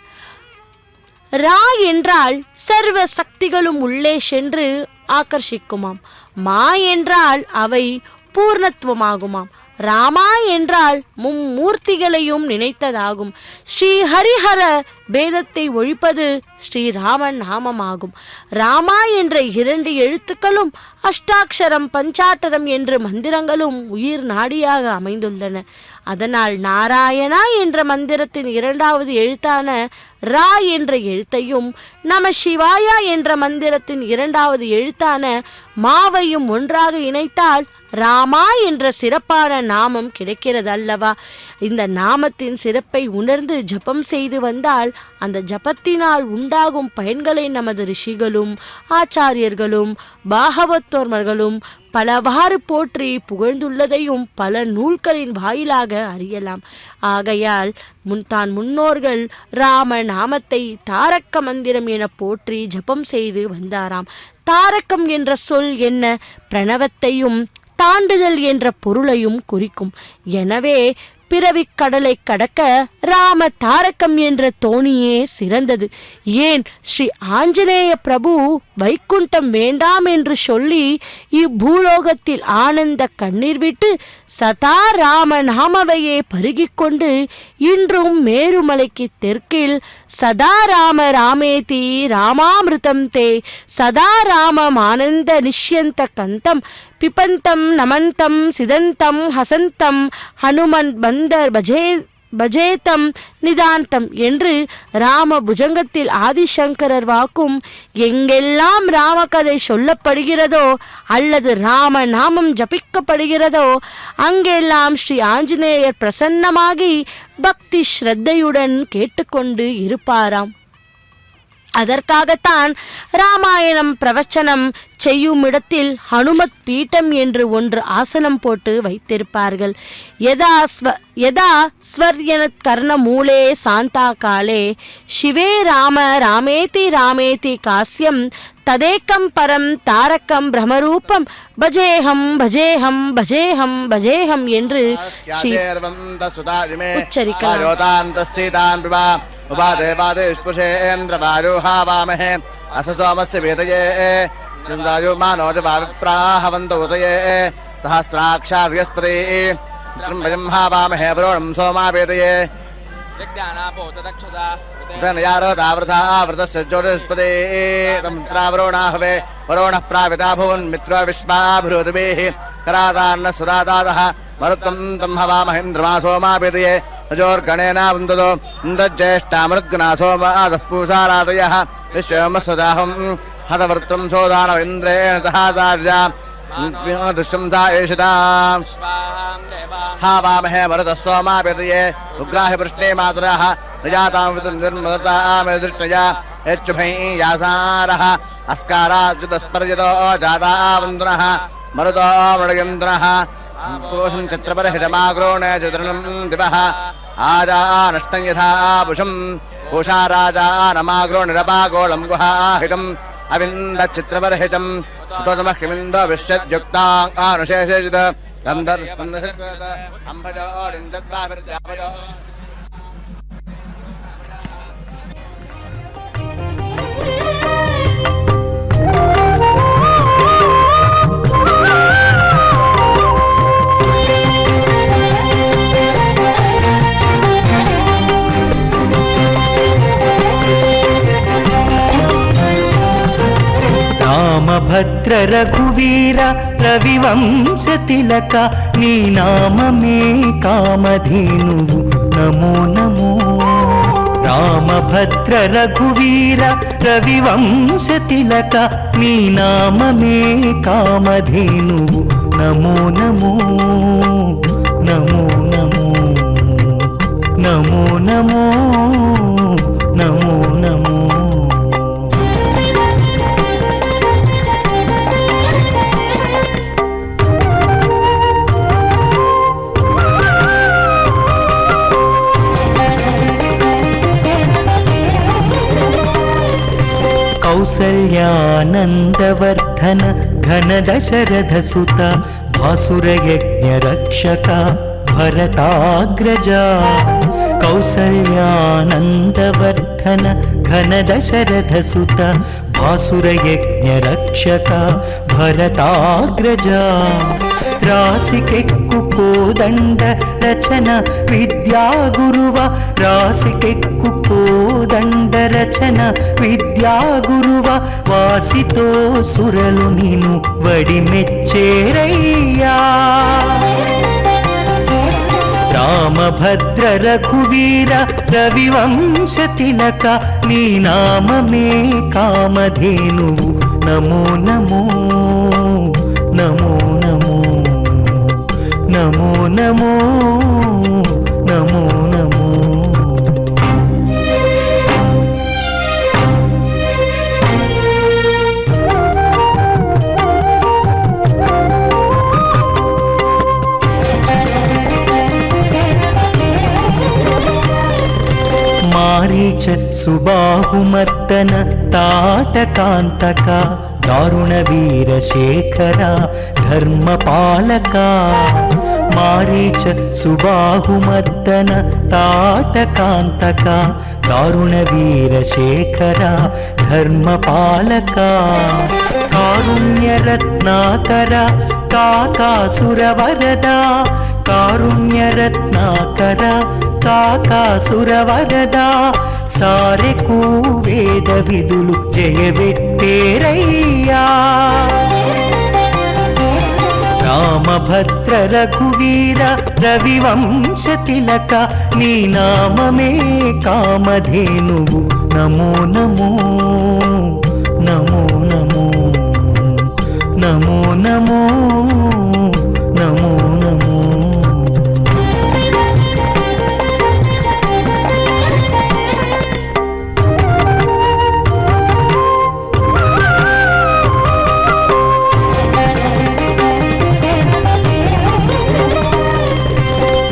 ரா என்றால் சர்வ சக்திகளும் உள்ளே சென்று ஆகர்ஷிக்குமாம். மா என்றால் அவை பூர்ணத்துவமாகுமாம். ராமா என்றால் மும்மூர்த்திகளையும் நினைத்ததாகும். ஸ்ரீ ஹரிஹர பேதத்தை ஒழிப்பது ஸ்ரீராமன் நாமமாகும். ராமா என்ற 2 எழுத்துக்களும் அஷ்டாட்சரம் பஞ்சாட்டரம் என்ற மந்திரங்களும் உயிர் நாடியாக அமைந்துள்ளன. அதனால் நாராயணா என்ற மந்திரத்தின் 2வது எழுத்தான ரா என்ற எழுத்தையும், நம சிவாயா என்ற மந்திரத்தின் 2வது எழுத்தான மாவையும் ஒன்றாக இணைத்தால் ராமா என்ற சிறப்பான நாமம் கிடைக்கிறது அல்லவா. இந்த நாமத்தின் சிறப்பை உணர்ந்து ஜபம் செய்து வந்தால் அந்த ஜபத்தினால் உண்டாகும் பயன்களை நமது ரிஷிகளும் ஆச்சாரியர்களும் பாகவத்தோர்மர்களும் பலவாறு போற்றி புகழ்ந்துள்ளதையும் பல நூல்களின் வாயிலாக அறியலாம். ஆகையால் முன்னோர்கள் ராம நாமத்தை தாரக்க மந்திரம் என போற்றி ஜபம் செய்து வந்தாராம். தாரகம் என்ற சொல் என்ன? பிரணவத்தையும் தாண்டுதல் என்ற பொருளையும் குறிக்கும். எனவே பிறவிக் கடலை கடக்க ராம தாரகம் என்ற தோணியே சிறந்தது. ஏன் ஸ்ரீ ஆஞ்சநேய பிரபு வைகுண்டம் வேண்டாம் என்று சொல்லி இப்பூலோகத்தில் ஆனந்த கண்ணீர் விட்டு சதா ராம நாமவையே பருகிக்கொண்டு இன்றும் மேருமலைக்கு தெற்கில் சதா ராம ராமேதி ராமாமிருதம் தே சதா ராமம் ஆனந்த நிஷ்யந்த கந்தம் பிபந்தம் நமந்தம் சிதந்தம் ஹசந்தம் ஹனுமன் பந்தர் பஜேதம் நிதாந்தம் என்று ராம புஜங்கத்தில் ஆதிசங்கரர் வாக்கும், எங்கெல்லாம் ராமகதை சொல்லப்படுகிறதோ அல்லது ராம நாமம் ஜபிக்கப்படுகிறதோ அங்கெல்லாம் ஸ்ரீ ஆஞ்சநேயர் பிரசன்னமாகி பக்தி ஸ்ரத்தையுடன் கேட்டுக்கொண்டு இருப்பாராம். அதற்காகத்தான் ராமாயணம் பிரவச்சனம் செய்யும் இடத்தில் ஹனுமத் பீட்டம் என்று ஒன்று ஆசனம் போட்டு வைத்திருப்பார்கள். யதா ஸ்வர்யனத் கர்ண மூலே சாந்தா காலே சிவே ராம ராமேதி ராமேதி காஸ்யம் ததேக்கம் பரம் தாரக்கம் பிரமரூபம் பஜேஹம் பஜேஹம் பஜேஹம் பஜேஹம் என்று உச்சரிக்கலாம். उपादे पादे स्पुषेन्द्र वारुहावामहे अस सोमस्य वेदये मानोजवाविप्राहवन्तो उदये सहस्राक्षाद्यस्पति त्र्यम्बकं हावामहे वरुणं सोमा वेदये धनयारोदावृतावृतस्य ज्योतिष्पदे तन्त्रावरुणाहवे वरुणः प्राविता भुवन् मित्रो विश्वाभृतभिः करादान्न सुरादादः मरुत्वं तं हवामहेन्द्रमा सोमा वेदये अजोर्गणेनावन्दतो इन्द्रज्येष्ठामरुद्गणा सोमादः पूषारादयः विश्वमस्वदाहं हतवृत्तं सोदानवेन्द्रेण सहाचार्या दुष्टं सा एषिता हावामहे मरुतः सोमा वेदये उग्राहि पृष्णे मातरः निजातां विदुर्मदतामेदृष्टया यच्छुभै यासारः अस्काराच्युतस्पर्यतो जातावन्दनः मरुतो मृगन्द्रः पुरुषं चित्रपरहितमाग्रोणे चित्रणं दिवः आजानष्टं यथा पुषं पूषा राजा नमाग्रोणिरपागोलं गुहाहितम् अविन्दचित्रपरहितं तोतमह्यमिन्दो विश्यद्युक्तानुशेषित गन्धर्वन्दो రామభద్ర రఘువీర రవివంశ తిలక నీ నామమే కామధేనువు నమో నమో. రామభద్ర రఘువీర రవివంశ తిలక నీ నామమే కామధేనువు నమో నమో నమో నమో నమో నమో నమో నమో. కౌసల్యానందవర్ధన ఘన దశరథ సుత భాసురయజ్ఞ రక్షక భరతాగ్రజ. కౌసల్యానందవర్ధన ఘన దశరథ సుత భాసురయజ్ఞ రక్షక భరతాగ్రజ. రాసికెక్కు కోదండ రచన విద్యా గురువ రాసికెక్కు కోదండ రచన విద్యా గురువ వాసితో సురలు నిను వడి మెచ్చేరయ్యా. రామభద్ర రఘువీర రవివంశ తిలక నీ నామమే కామధేనువు నమో నమో నమో నమో నమో నమో నమో నమో. మారీచ సుబాహుమర్దన తాటకాంతక దారుణ వీరశేఖర ధర్మపాలక. మారీచ సుబాహుమర్దన తాటకాంతక దారుణ వీరశేఖర ధర్మపాలక. కారుణ్యరత్నాకర కాకాసురవరద కారుణ్యరత్నాకర కాకాసురవరద. సారెకు వేద విధులు జయవెట్టేరయ్యా. రామభద్ర రఘువీర రవివంశ తిలక నీ నామమే కామధేనువు నమో నమో నమో నమో నమో నమో నమో నమో.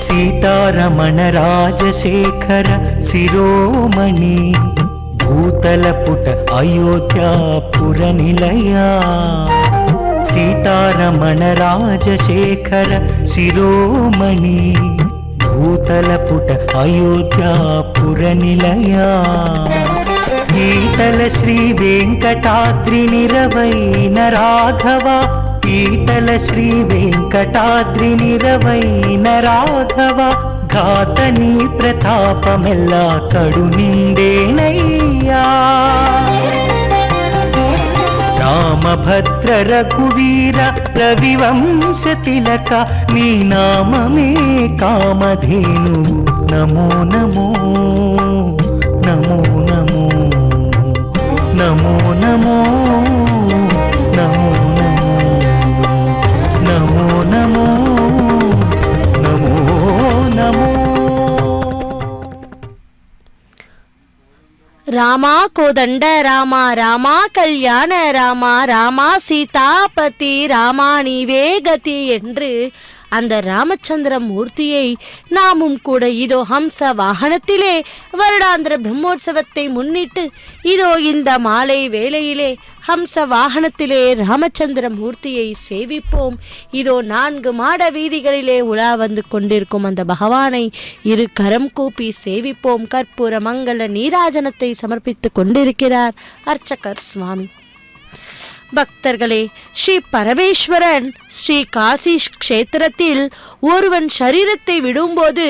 సీతారమణ రాజశేఖర శిరోమణి భూతలపుట అయోధ్యాపుర నిలయా. సీతారమణ రాజశేఖర శిరోమణి భూతలపుట అయోధ్యాపుర నిలయా. ఈతల శ్రీ వెంకటాద్రి నిరవైన రాఘవ ఈతల శ్రీ వెంకటాద్రి నిరవైన రాఘవ. ఘాతని ప్రతాపమెల్లా కడు నిండేనయ్యా. రామభద్ర రఘువీర రవివంశ తిలక నీ నామమే కామధేనువు నమో నమో నమో నమో నమో నమో నమో నమో నమో నమో నమో. ராமா கோதண்ட ராமா ராமா கல்யாண ராமா ராமா சீதாபதி ராமா நீவே கதி என்று அந்த ராமச்சந்திர மூர்த்தியை நாமும் கூட இதோ ஹம்ச வாகனத்திலே வருடாந்திர பிரம்மோற்சவத்தை முன்னிட்டு இதோ இந்த மாலை வேளையிலே ஹம்ச வாகனத்திலே ராமச்சந்திர மூர்த்தியை சேவிப்போம். இதோ 4 மாட வீதிகளிலே உலா வந்து கொண்டிருக்கும் அந்த பகவானை இரு கரம் கூப்பி சேவிப்போம். கற்பூர மங்கள நீராஜனத்தை சமர்ப்பித்து கொண்டிருக்கிறார் அர்ச்சகர் சுவாமி. பக்தர்களே, ஸ்ரீ பரமேஸ்வரன் ஸ்ரீ காசி க்ஷேத்திரத்தில் ஒருவன் சரீரத்தை விடும்போது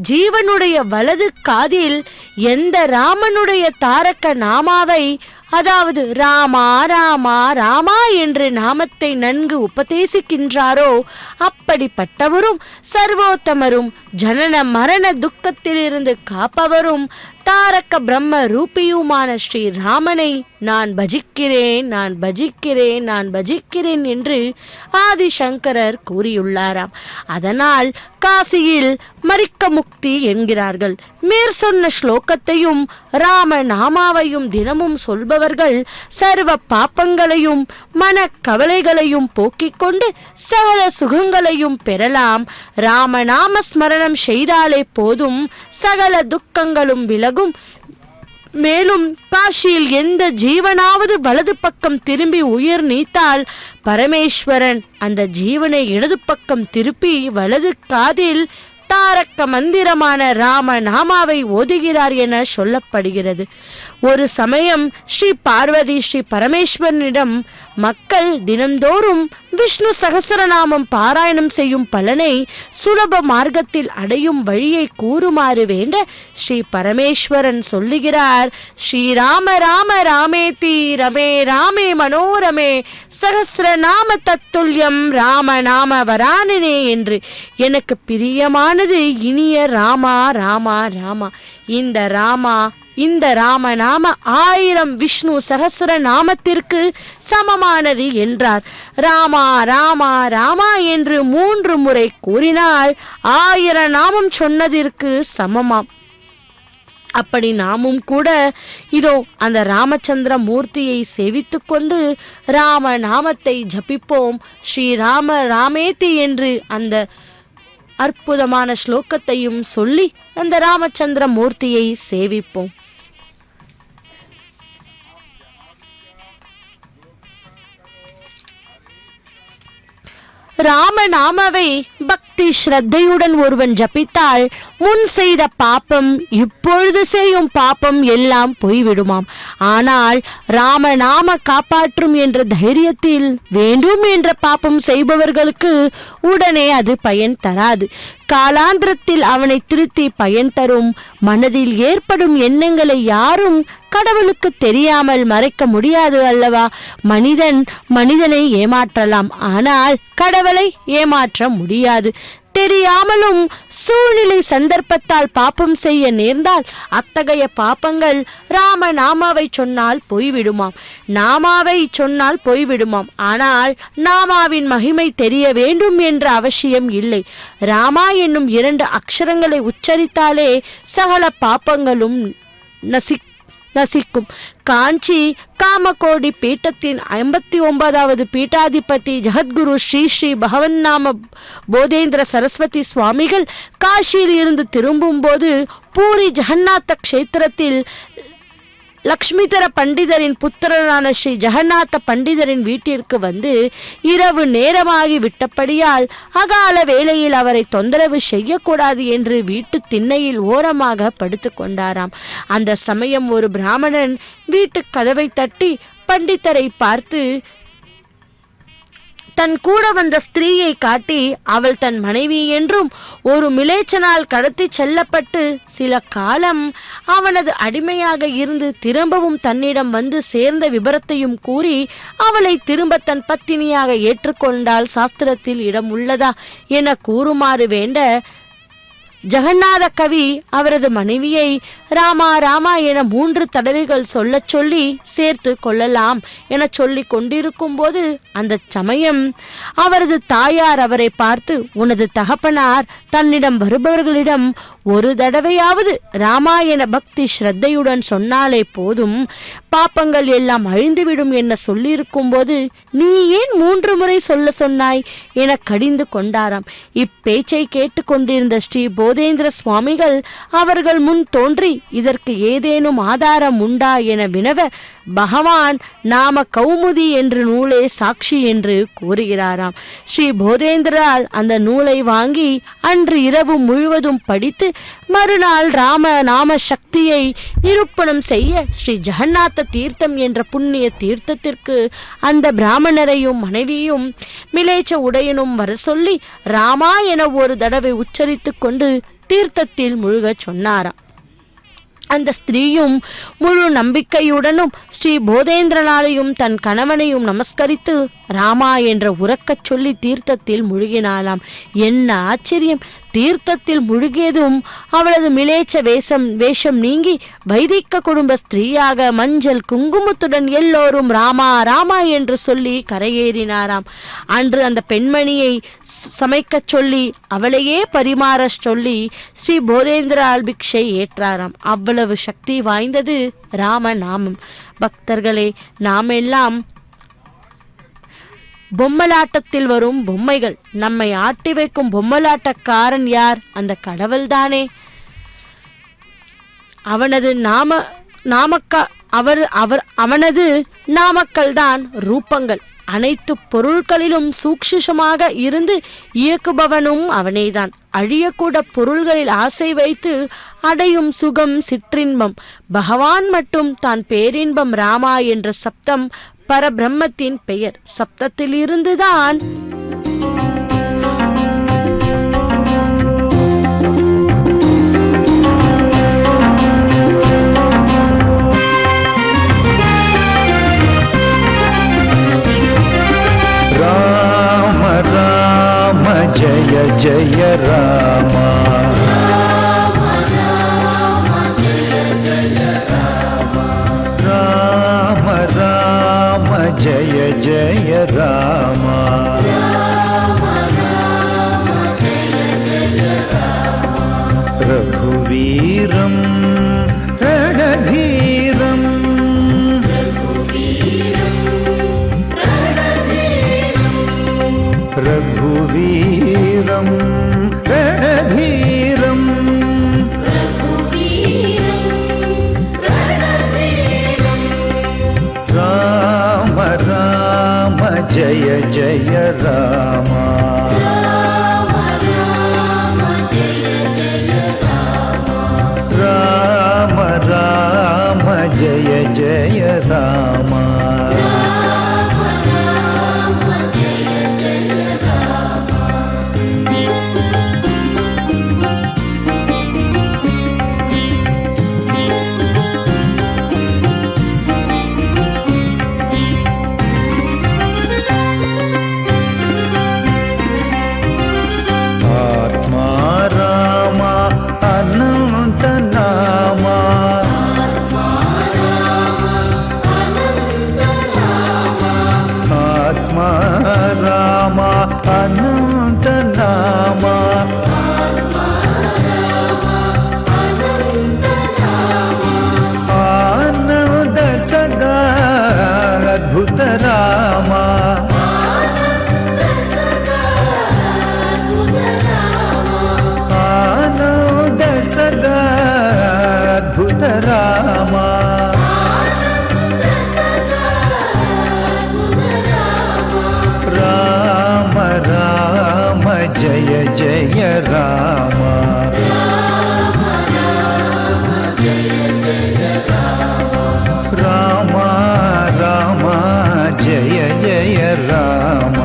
ஜீவனுடைய வலது காதில் எந்த ராமனுடைய தாரக நாமாவை அதாவது ராமா ராமா ராமா என்று நாமத்தை நன்கு உபதேசிக்கின்றாரோ அப்படிப்பட்டவரும் சர்வோத்தமரும் ஜனன மரண துக்கத்திலிருந்து காப்பவரும் தாரக பிரம்ம ரூபியுமான ஸ்ரீ ராமனை நான் பஜிக்கிறேன், நான் பஜிக்கிறேன், நான் பஜிக்கிறேன் என்று ஆதிசங்கரர் கூறியுள்ளாராம். அதனால் காசியில் மரிக்க முக்தி என்கிறார்கள். மேற் சொன்ன ஸ்லோகத்தையும் ராம நாமாவையும் தினமும் சொல்பவர்கள் சர்வ பாப்பங்களையும் மன கவலைகளையும் போக்கிக் கொண்டு சகல சுகங்களையும் பெறலாம். ராமநாம ஸ்மரணம் செய்தாலே போதும், சகல துக்கங்களும் விலகும். மேலும் காஷியில் எந்த ஜீவனாவது வலது பக்கம் திரும்பி உயிர் நீத்தால் பரமேஸ்வரன் அந்த ஜீவனை இடது பக்கம் திருப்பி வலது காதில் தாரக்க மந்திரமான ராம நாமாவை ஓதுகிறார் என சொல்லப்படுகிறது. ஒரு சமயம் ஸ்ரீ பார்வதி ஸ்ரீ பரமேஸ்வரனிடம் மக்கள் தினந்தோறும் விஷ்ணு சகசரநாமம் பாராயணம் செய்யும் பலனை சுலப மார்க்கத்தில் அடையும் வழியை கூறுமாறு வேண்ட ஸ்ரீ பரமேஸ்வரன் சொல்லுகிறார், ஸ்ரீராம ராம ராமேதி ரமே ராமே மனோரமே சகசிரநாம தத்துல்யம் ராம நாம வரானனே என்று. எனக்கு பிரியமானது இனிய ராமா ராமா ராமா. இந்த ராமநாம 1000 விஷ்ணு சகஸ்ர நாமத்திற்கு சமமானது என்றார். ராமா ராமா ராமா என்று 3 முறை கூறினால் 1000 நாமம் சொன்னதற்கு சமமாம். அப்படி நாமும் கூட இதோ அந்த ராமச்சந்திர மூர்த்தியை சேவித்து கொண்டு ராம நாமத்தை ஜபிப்போம். ஸ்ரீராம ராமேதி என்று அந்த அற்புதமான ஸ்லோகத்தையும் சொல்லி அந்த ராமச்சந்திர மூர்த்தியை சேவிப்போம். ராமநாமாவை பக்தி ஸ்ரத்தையுடன் ஒருவன் ஜபித்தால் முன் செய்த பாப்பம் இப்பொழுது செய்யும் பாப்பம் எல்லாம் போய்விடுமாம். ஆனால் ராமநாம காப்பாற்றும் என்ற தைரியத்தில் வேண்டும் என்ற பாப்பம் செய்பவர்களுக்கு உடனே அது பயன் தராது. காலாந்திரத்தில் அவனை திருத்தி பயன் தரும். மனதில் ஏற்படும் எண்ணங்களை யாரும் கடவுளுக்கு தெரியாமல் மறைக்க முடியாது அல்லவா? மனிதனை ஏமாற்றலாம், ஆனால் கடவுளை ஏமாற்ற முடியாது. தெரியாமலும் சூழ்நிலை சந்தர்ப்பத்தால் பாப்பம் செய்ய நேர்ந்தால் அத்தகைய பாப்பங்கள் ராமநாமாவை சொன்னால் போய்விடுமாம், நாமாவை சொன்னால் போய்விடுமாம். ஆனால் நாமாவின் மகிமை தெரிய வேண்டும் என்ற அவசியம் இல்லை. ராமா என்னும் 2 அக்ஷரங்களை உச்சரித்தாலே சகல பாப்பங்களும் நசிக்கும். காஞ்சி காமகோடி பீட்டத்தின் 59வது பீட்டாதிபதி ஜகத்குரு ஸ்ரீ ஸ்ரீ பகவன்னாம போதேந்திர சரஸ்வதி சுவாமிகள் காஷியில் இருந்து திரும்பும் போது பூரி ஜெகநாத கஷேத்திரத்தில் லக்ஷ்மிதர பண்டிதரின் புத்திரனான ஸ்ரீ ஜெகநாத பண்டிதரின் வீட்டிற்கு வந்து இரவு நேரமாகி விட்டபடியால் அகால வேளையில் அவரை தொந்தரவு செய்யக்கூடாது என்று வீட்டு திண்ணையில் ஓரமாக படுத்து கொண்டாராம். அந்த சமயம் ஒரு பிராமணன் வீட்டு கதவை தட்டி பண்டிதரை பார்த்து தன் கூட வந்த ஸ்திரீயை காட்டி அவள் தன் மனைவி என்றும் ஒரு மிலேச்சனால் கடத்தி செல்லப்பட்டு சில காலம் அவனது அடிமையாக இருந்து திரும்பவும் தன்னிடம் வந்து சேர்ந்த விபரத்தையும் கூறி அவளை திரும்ப தன் பத்தினியாக ஏற்றுக்கொண்டால் சாஸ்திரத்தில் இடம் உள்ளதா என கூறுமாறு வேண்ட ஜெகநாத கவி அவரது மனைவியை ராமா ராமா என 3 தடவைகள் சொல்லச் சொல்லி சேர்த்து கொள்ளலாம் என சொல்லி கொண்டிருக்கும் போது அந்த சமயம் அவரது தாயார் அவரை பார்த்து, உனது தகப்பனார் தன்னிடம் வருபவர்களிடம் ஒரு தடவையாவது ராமாயண பக்தி ஸ்ரத்தையுடன் சொன்னாலே போதும், பாப்பங்கள் எல்லாம் அழிந்துவிடும் என சொல்லியிருக்கும் போது நீ ஏன் 3 முறை சொல்ல சொன்னாய் என கடிந்து கொண்டாராம். இப்பேச்சை கேட்டுக்கொண்டிருந்த ஸ்ரீ போதேந்திர சுவாமிகள் அவர்கள் முன் தோன்றி இதற்கு ஏதேனும் ஆதாரம் உண்டா என வினவ, பகவான் நாம கௌமுதி என்ற நூலே சாட்சி என்று கூறுகிறாராம். ஸ்ரீ போதேந்திரால் அந்த நூலை வாங்கி அன்று இரவு முழுவதும் படித்து மறுநாள் ராம நாம சக்தியை நிரூபணம் செய்ய ஸ்ரீ ஜெகநாத தீர்த்தம் என்ற புண்ணிய தீர்த்தத்திற்கு அந்த பிராமணரையும் மனைவியும் மிலேச்ச உடையனும் வர சொல்லி ராமா என ஒரு தடவை உச்சரித்து கொண்டு தீர்த்தத்தில் முழுகச் சொன்னாராம். அந்த ஸ்திரீயும் முழு நம்பிக்கையுடனும் ஸ்ரீ போதேந்திரனாலையும் தன் கணவனையும் நமஸ்கரித்து ராமா என்ற உறக்கச் சொல்லி தீர்த்தத்தில் முழுகினாளாம். என்ன ஆச்சரியம்! தீர்த்தத்தில் முழுகியதும் அவளது மிலேச்ச வேஷம் நீங்கி வைதிக குடும்ப ஸ்திரீயாக மஞ்சள் குங்குமத்துடன் எல்லோரும் ராமா ராமா என்று சொல்லி கரையேறினாராம். அன்று அந்த பெண்மணியை சமைக்கச் சொல்லி அவளையே பரிமாற சொல்லி ஸ்ரீ போதேந்திரால் பிக்ஷை ஏற்றாராம். அவ்வளவு சக்தி வாய்ந்தது ராம நாமம். பக்தர்களே, நாம் எல்லாம் பொம்மலாட்டத்தில் வரும் பொம்மைகள். நம்மை ஆட்டி வைக்கும் பொம்மலாட்டக்காரன் யார்? அந்த கடவுள்தானே. அவனது அவனது நாமக்கள் தான் ரூபங்கள். அனைத்து பொருட்களிலும் சூக்ஷ்மமாக இருந்து இயக்குபவனும் அவனேதான். அழியக்கூட பொருள்களில் ஆசை வைத்து அடையும் சுகம் சிற்றின்பம். பகவான் மட்டும் தான் பேரின்பம். ராமா என்ற சப்தம் பரபிரம்மத்தின் பெயர். சப்தத்தில் இருந்துதான் ராம ராம ஜய ஜய ராம ராம ராம ஜய ஜய ராம ரகுவீரம் ரணதீரம் ரகுவீரம் ரணதீரம் ராம ராம ஜய ஜய ராம ராம ராம ஜய ஜய ராம अनंत नामा आनंद सदा अद्भुत रामा आनंद सदा अद्भुत रामा राम जय जय राम राम राम जय जय राम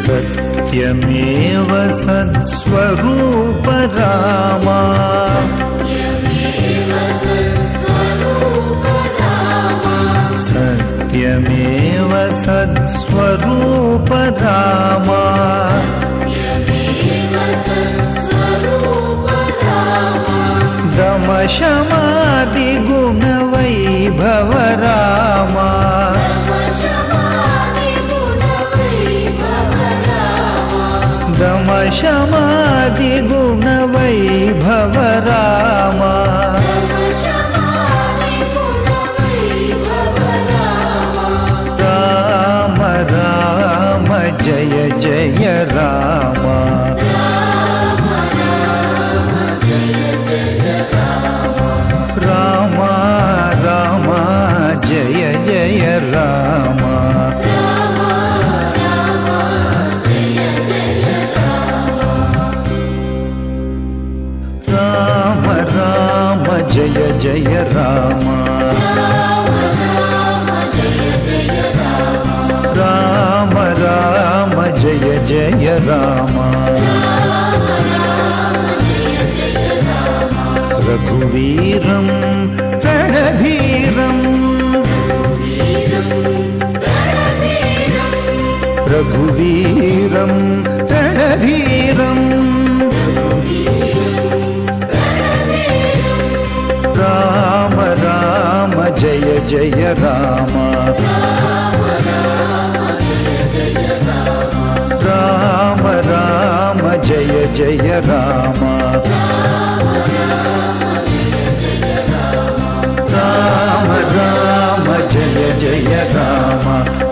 सत्यमेव सत्स्वरूप रामा सत्यमेव सत्स्वरूप रामा दम शमादि गुण वैभव रामा दम शमादि गुण वैभव रामा राम राम जय जय रामा राम राम जय जय रामा ராம ராம ஜெய ஜெய ராம ராம ராம ஜெய ஜெய ராம ரகுவீரம் ரணதீரம் ரகுவீரம் ரணதீரம் ராம ராம ஜெய ஜெய ராம ராம ராம ஜெய ஜெய ராம ராம ராம ஜெய ஜெய ராம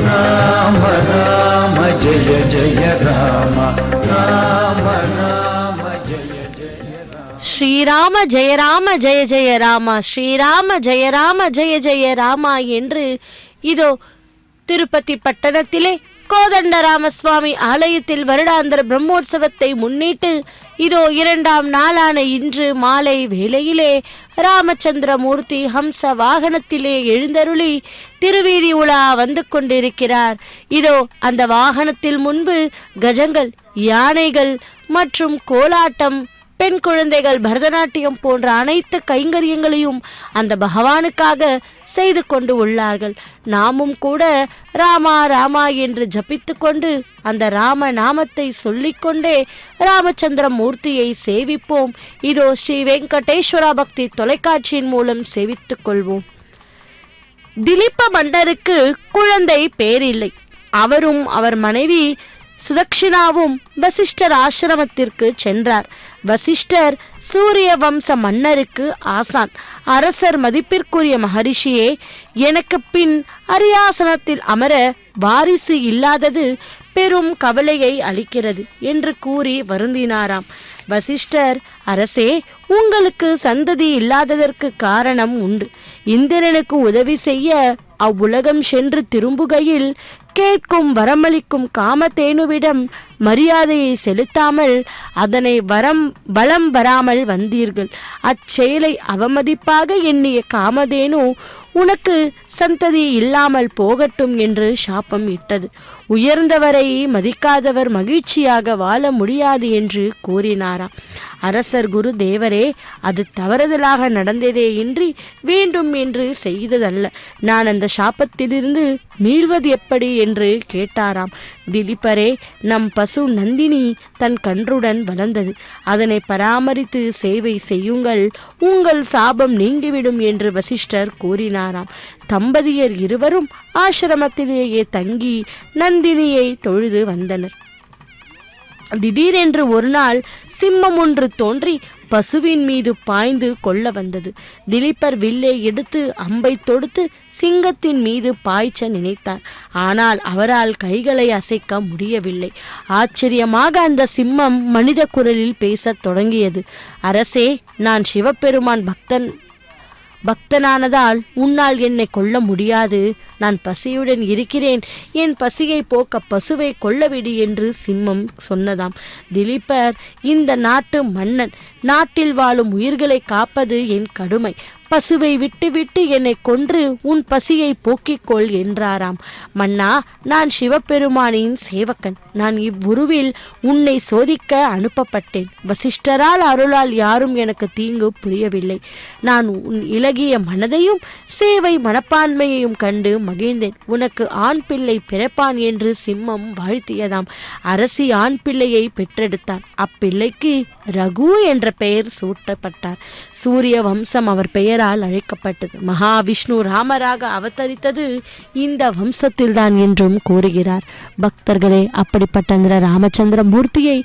ராம ராம ஜெய ஜெய ராம ராம ராம ஜெய ஜெய ராம ஸ்ரீராம ஜெய ராம ஜெய ஜெய ராம ஸ்ரீராம ஜெய ராம ஜெய ஜெய ராமா என்று இதோ திருப்பதி பட்டணத்திலே கோதண்டராமசுவாமி ஆலயத்தில் வருடாந்திர பிரம்மோற்சவத்தை முன்னிட்டு இதோ 2ஆம் நாளான இன்று மாலை வேளையிலே ராமச்சந்திரமூர்த்தி ஹம்ச வாகனத்திலே எழுந்தருளி திருவீதி உலா வந்து கொண்டிருக்கிறார். இதோ அந்த வாகனத்தில் முன்பு கஜங்கள், யானைகள் மற்றும் கோலாட்டம், பெண் குழந்தைகள், பரதநாட்டியம் போன்ற அனைத்து கைங்கரியங்களையும் அந்த பகவானுக்காக செய்து கொண்டு உள்ளார்கள். நாமும் கூட ராமா ராமா என்று ஜபித்து கொண்டு அந்த ராம நாமத்தை சொல்லிக்கொண்டே ராமச்சந்திர மூர்த்தியை சேவிப்போம். இதோ ஸ்ரீ வெங்கடேஸ்வரா பக்தி தொலைக்காட்சியின் மூலம் சேவித்துக் கொள்வோம். திலீப மன்னருக்கு குழந்தை பேரில்லை. அவரும் அவர் மனைவி சுதக்ஷினாவும் வசிஷ்டர் ஆசிரமத்திற்கு சென்றார். வசிஷ்டர் சூரிய வம்ச மன்னருக்கு ஆசான். அரசர் மதிப்பிற்குரிய மகரிஷியே, எனக்கு பின் அரியாசனத்தில் அமர வாரிசு இல்லாதது பெரும் கவலையை அளிக்கிறது என்று கூறி வருந்தினாராம். வசிஷ்டர், அரசே, உங்களுக்கு சந்ததி இல்லாததற்கு காரணம் உண்டு. இந்திரனுக்கு உதவி செய்ய அவ்வுலகம் சென்று திரும்புகையில் கேட்கும் வரமளிக்கும் காமதேனுவிடம் மரியாதையை செலுத்தாமல் அதனை வலம் வராமல் வந்தீர்கள். அச்செயலை அவமதிப்பாக எண்ணிய காமதேனு உனக்கு சந்ததி இல்லாமல் போகட்டும் என்று சாபம் இட்டது. உயர்ந்தவரை மதிக்காதவர் மகிழ்ச்சியாக வாழ முடியாது என்று கூறினாராம். அரசர் குரு தேவரே, அது தவறுதலாக நடந்ததே இன்றி வேண்டும் என்று செய்ததல்ல. நான் அந்த சாபத்திலிருந்து மீள்வது எப்படி என்று கேட்டாராம். திலீபரே, நம் பசு நந்தினி தன் கன்றுடன் வளர்ந்தது. அதனை பராமரித்து சேவை செய்யுங்கள், உங்கள் சாபம் நீங்கிவிடும் என்று வசிஷ்டர் கூறினாராம். தம்பதியர் இருவரும் ஆசிரமத்திலேயே தங்கி நந்தினியை தொழுது வந்தனர். திடீரென்று ஒரு நாள் சிம்மம் ஒன்று தோன்றி பசுவின் மீது பாய்ந்து கொள்ள வந்தது. திலீபர் வில்லை எடுத்து அம்பை தொடுத்து சிங்கத்தின் மீது பாய்ச்ச நினைத்தார். ஆனால் அவரால் கைகளை அசைக்க முடியவில்லை. ஆச்சரியமாக அந்த சிம்மம் மனித குரலில் பேசத் தொடங்கியது. அரசே, நான் சிவபெருமான் பக்தனானதால் உன்னால் என்னை கொல்ல முடியாது. நான் பசியுடன் இருக்கிறேன். என் பசியை போக்க பசுவை கொல்லவிடு என்று சிம்மம் சொன்னதாம். திலீபர், இந்த நாட்டு மன்னன், நாட்டில் வாழும் உயிர்களை காப்பது என் கடமை. பசுவை விட்டுவிட்டு என்னை கொன்று உன் பசியை போக்கிக்கொள் என்றாராம். மன்னா, நான் சிவபெருமானின் சேவகன். நான் இவ்வுருவில் உன்னை சோதிக்க அனுப்பப்பட்டேன். வசிஷ்டரால் அருளால் யாரும் எனக்கு தீங்கு புரியவில்லை. நான் உன் இலகிய மனதையும் சேவை மனப்பான்மையையும் கண்டு மகிழ்ந்தேன். உனக்கு ஆண் பிள்ளை பிறப்பான் என்று சிம்மம் வாழ்த்தியதாம். அரசி ஆண் பிள்ளையை பெற்றெடுத்தார். அப்பிள்ளைக்கு ரகு என்ற பெயர் சூட்டப்பட்டார். சூரிய வம்சம் அவர் பெயரால் அழைக்கப்பட்டது. மகாவிஷ்ணு ராமராக அவதரித்தது இந்த வம்சத்தில்தான் என்றும் கூறுகிறார். பக்தர்களே, அப்படிப்பட்ட அந்த ராமச்சந்திர மூர்த்தியை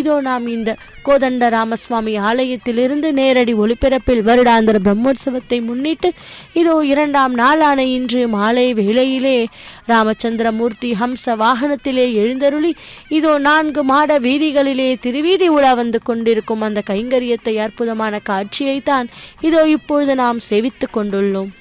இதோ நாம் இந்த கோதண்ட ராமசுவாமி ஆலயத்திலிருந்து நேரடி ஒளிபரப்பில் வருடாந்திர பிரம்மோற்சவத்தை முன்னிட்டு இதோ 2ஆம் நாளான இன்று மாலை வேளையிலே ராமச்சந்திர மூர்த்தி ஹம்ச வாகனத்திலே எழுந்தருளி இதோ 4 மாட வீதிகளிலே திருவீதி உலா வந்து கொண்டிருக்கும் அந்த கைங்கரியத்தை அற்புதமான காட்சியைத்தான் இதோ இப்பொழுது நாம் சேவித்துக் கொண்டுள்ளோம்.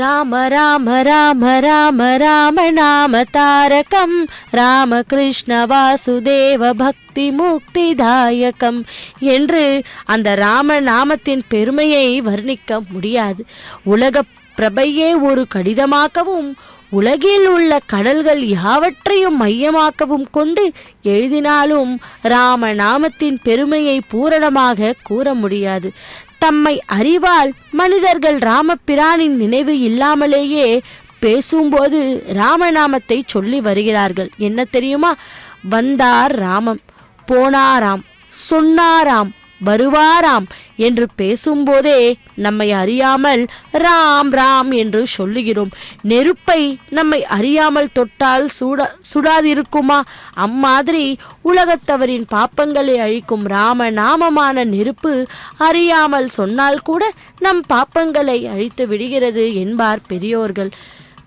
రామ రామ రామ రామ రామ నామ తారకం ராமகிருஷ்ண வாசுதேவ பக்தி முக்திதாயகம் என்று அந்த ராம நாமத்தின் பெருமையை வர்ணிக்க முடியாது. உலக பிரபையே ஒரு கடிதமாகவும் உலகில் உள்ள கடல்கள் யாவற்றையும் மையமாக்கவும் கொண்டு எழுதினாலும் ராம நாமத்தின் பெருமையை பூரணமாக கூற முடியாது. தம்மை அறிவால் மனிதர்கள் ராமபிரானின் நினைவு இல்லாமலேயே பேசும்போது ராமநாமத்தை சொல்லி வருகிறார்கள். என்ன தெரியுமா? வந்தார் ராமம், போனாராம், சொன்னாராம், வருவாராம் என்று பேசும்போதே நம்மை அறியாமல் ராம் ராம் என்று சொல்லுகிறோம். நெருப்பை நம்மை அறியாமல் தொட்டால் சுடாதிருக்குமா? அம்மாதிரி உலகத்தவரின் பாப்பங்களை அழிக்கும் ராம நாமமான நெருப்பு அறியாமல் சொன்னால் கூட நம் பாப்பங்களை அழித்து விடுகிறது என்பார் பெரியோர்கள்.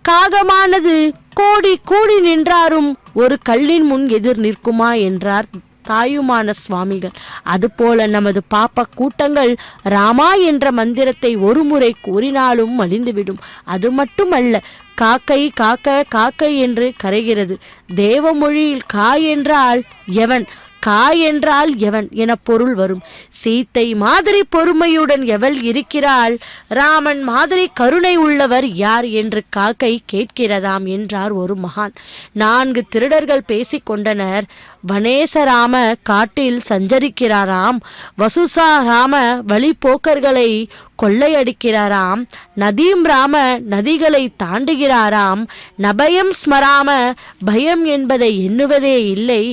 காகமானது கோடி கூடி நின்றாரும் ஒரு கல்லின் முன் எதிர் நிற்குமா என்றார் தாயுமான சுவாமிகள். அதுபோல நமது பாப்ப கூட்டங்கள் ராமா என்ற மந்திரத்தை ஒரு முறை கூறினாலும் அழிந்துவிடும். அது மட்டுமல்ல, காக்கை காக்க காக்கை என்று கரைகிறது. தேவ மொழியில் கா என்றால் எவன், கா என்றால் எவன் என பொருள் வரும். சீத்தை மாதிரி பொறுமையுடன் எவள் இருக்கிறாள், ராமன் மாதிரி கருணை உள்ளவர் யார் என்று காக்கை கேட்கிறதாம் என்றார் ஒரு மகான். 4 திருடர்கள் பேசிக்கொண்டனர். வனேசராம காட்டில் சஞ்சரிக்கிறாராம், வசுசா ராம வழிபோக்கர்களை கொள்ளையடிக்கிறாராம், நதீம் ராம நதிகளை தாண்டுகிறாராம், நபயம் ஸ்மராம பயம் என்பதை எண்ணுவதே இல்லை.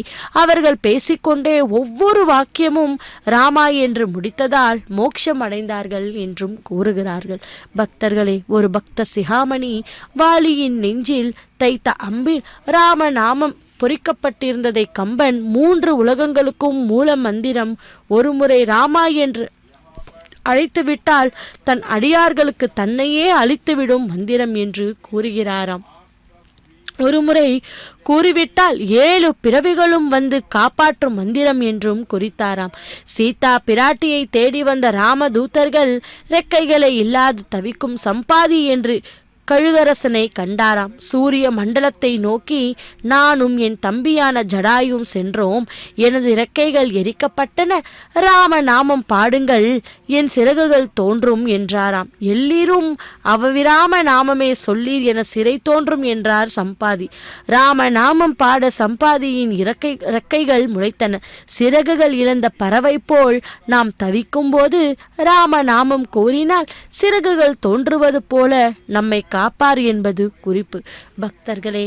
அவர்கள் பேசிக்கொண்டே ஒவ்வொரு வாக்கியமும் ராமா என்று முடித்ததால் மோட்சம் அடைந்தார்கள் என்றும் கூறுகிறார்கள். பக்தர்களே, ஒரு பக்த சிகாமணி வாலியின் நெஞ்சில் தைத்த அம்பில் ராம நாமம் பொறிக்கப்பட்டிருந்ததை கம்பன் 3 உலகங்களுக்கும் மூல மந்திரம் ஒருமுறை ராமா என்று அழைத்துவிட்டால் தன் அடியார்களுக்கு தன்னையே அழித்துவிடும் மந்திரம் என்று கூறுகிறாராம். ஒருமுறை கூறிவிட்டால் 7 பிறவிகளும் வந்து காப்பாற்றும் மந்திரம் என்றும் குறித்தாராம். சீதா பிராட்டியை தேடி வந்த ராமதூதர்கள் ரெக்கைகளை இல்லாது தவிக்கும் சம்பாதி என்று கழுகரசனை கண்டாராம். சூரிய மண்டலத்தை நோக்கி நானும் என் தம்பியான ஜடாயும் சென்றோம். எனது இறக்கைகள் எரிக்கப்பட்டன. ராம நாமம் பாடுங்கள், என் சிறகுகள் தோன்றும் என்றாராம். எல்லீரும் அவ்விராம நாமமே சொல்லீர் என சிறை தோன்றும் என்றார் சம்பாதி. ராம நாமம் பாட சம்பாதியின் இறக்கைகள் முளைத்தன. சிறகுகள் இழந்த பறவை போல் நாம் தவிக்கும் போது ராம நாமம் கூறினால் சிறகுகள் தோன்றுவது போல நம்மை காப்பார் என்பது குறிப்பு. பக்தர்களே,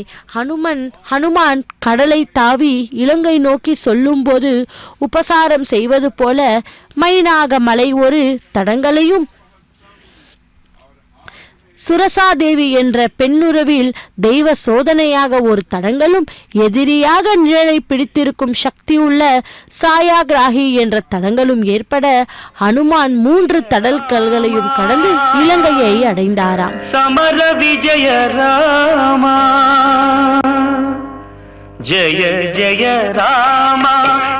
ஹனுமான் கடலை தாவி இலங்கை நோக்கி சொல்லும் போது உபசாரம் செய்வது போல மைனாக மலை ஒரு தடங்களையும் சுரசாதேவி என்ற பெண்ணுறவில் தெய்வ சோதனையாக ஒரு தடங்களும் எதிரியாக நிழலை பிடித்திருக்கும் சக்தி உள்ள சாயாகிராகி என்ற தடங்களும் ஏற்பட ஹனுமான் 3 தடல்களையும் கடந்து இலங்கையை அடைந்தாராம். சமர விஜய ராமா ஜய ஜய ராமா,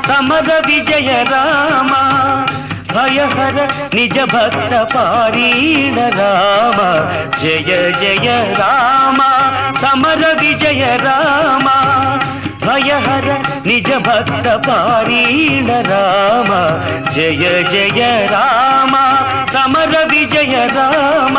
சமர விஜய ராமா, भयहर निज भक्त पारीण राम, जय जय राम, समर विजय राम, भयहर निज भक्त पारीण राम, जय जय राम, समर विजय राम.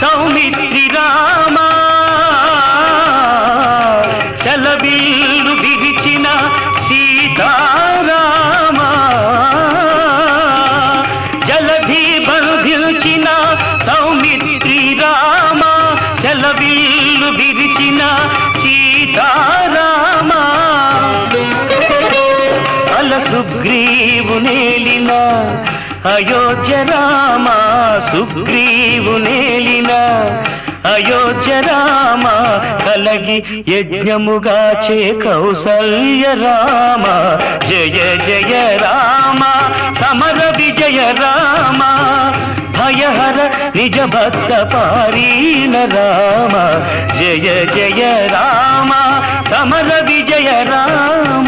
సౌమిత్రి రామ చలబిల్లు విరిచిన సీతారామ, జలధి బంధించిన సౌమిత్రి రామ, చలబిల్లు విరిచిన సీతారామ, అల సుగ్రీవు నేలిన అయోధ్య రామ, సుగ్రీవు నేలిన అయోధ్య రామ కలగి యజ్ఞముగాచే కౌసల్య రామ జయ జయ రామ సమర విజయ రామ భయహర నిజ భక్త పారీణ రామ జయ జయ రామ సమర విజయ రామ.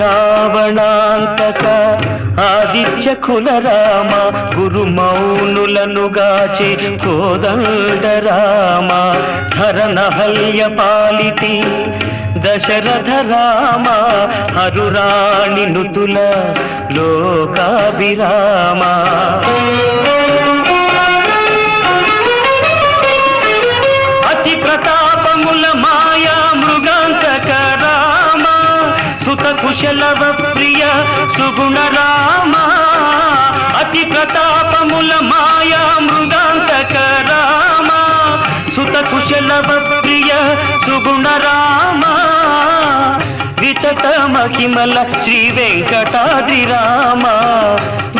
రావణాంతక ఆదిత్య కుల రామ గురు మౌనులను గాచే కోదండ రామ హరనహల్య పాలితి దశరథ రామ హరురాణి నుతుల లోకాభిరామ. అతి ప్రతాపముల మాయా మృగాంతక రామ సుత కుశలవ ప్రియ సుగుణ రామ అతి ప్రతాపముల మాయా మృగాంతక రామ సుత కుశలవ ప్రియ సుగుణ రామ వితత మహిమల శ్రీ వెంకటాద్రి రామ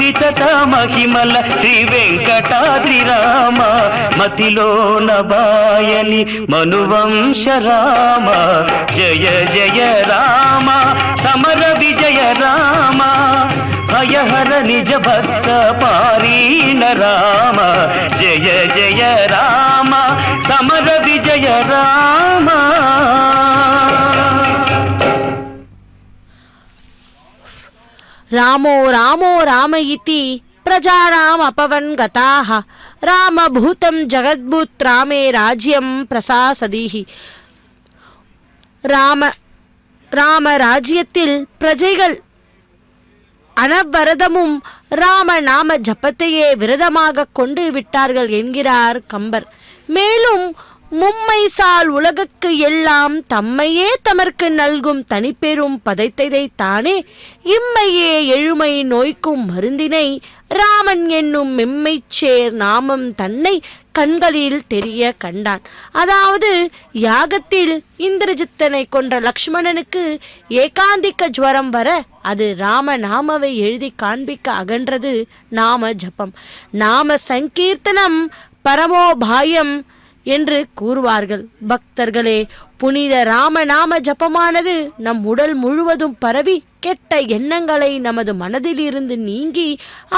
వితత మహిమల శ్రీ వెంకటాద్రి రామ మతిలో నబాయని మనువంశ రామ జయ జయ రామ సమర విజయ రామ భయహర నిజ భక్త పారీణ రామ జయ జయ రామ సమర విజయ రామ. రామో రామో రామ ఇతి ప్రజానాం అపవన్ గతాః రామభూతం జగద్భూత్ రామే రాజ్యం பிரசாசதீஹி. ராம ராஜ்யத்தில் பிரஜைகள் அனவரதமும் ராம நாம ஜபத்தையே விரதமாக கொண்டு விட்டார்கள் என்கிறார் கம்பர். மேலும் மும்மைசால் உலகுக்கு எல்லாம் தம்மையே தமர்க்கு நல்கும் தனிப்பெரும் பதைத்ததை தானே இம்மையே எழுமை நோய்க்கும் மருந்தினை ராமன் என்னும் மெம்மைச்சேர் நாமம் தன்னை கண்களில் தெரிய கண்டான். அதாவது யாகத்தில் இந்திரஜித்தனை கொன்ற லக்ஷ்மணனுக்கு ஏகாந்திக்க ஜுவரம் வர அது ராம நாமவை எழுதி காண்பிக்க அகன்றது நாம ஜபம். நாம சங்கீர்த்தனம் பரமோபாயம் என்று கூறுவார்கள். பக்தர்களே, புனித ராமநாம ஜபமானது நம் உடல் முழுவதும் பரவி கெட்ட எண்ணங்களை நமது மனதில் இருந்து நீங்கி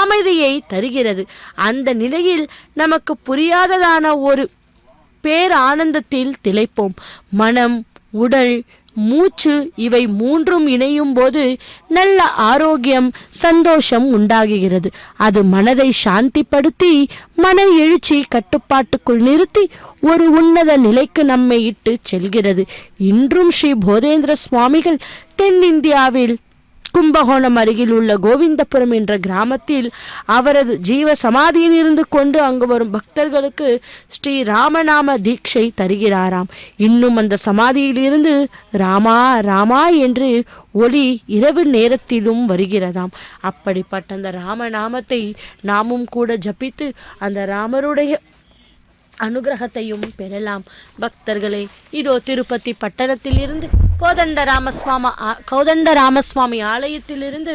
அமைதியை தருகிறது. அந்த நிலையில் நமக்கு புரியாததான ஒரு பேரானந்தத்தில் திளைப்போம். மனம், உடல், மூச்சு இவை மூன்றும் இணையும் போது நல்ல ஆரோக்கியம், சந்தோஷம் உண்டாகுகிறது. அது மனதை சாந்திப்படுத்தி மன எழுச்சி கட்டுப்பாட்டுக்குள் நிறுத்தி ஒரு உன்னத நிலைக்கு நம்மை இட்டு செல்கிறது. இன்றும் ஸ்ரீ போதேந்திர சுவாமிகள் தென்னிந்தியாவில் கும்பகோணம் அருகில் உள்ள கோவிந்தபுரம் என்ற கிராமத்தில் அவரது ஜீவ சமாதியில் இருந்து கொண்டு அங்கு வரும் பக்தர்களுக்கு ஸ்ரீ ராமநாம தீட்சை தருகிறாராம். இன்னும் அந்த சமாதியில் இருந்து ராமா ராமா என்று ஒளி இரவு நேரத்திலும் வருகிறதாம். அப்படிப்பட்ட அந்த ராமநாமத்தை நாமும் கூட ஜபித்து அந்த ராமருடைய அனுகிரகத்தையும் பெறலாம். பக்தர்களே, இதோ திருப்பதி பட்டணத்தில் இருந்து கோதண்ட ராமசுவாமி ஆலயத்திலிருந்து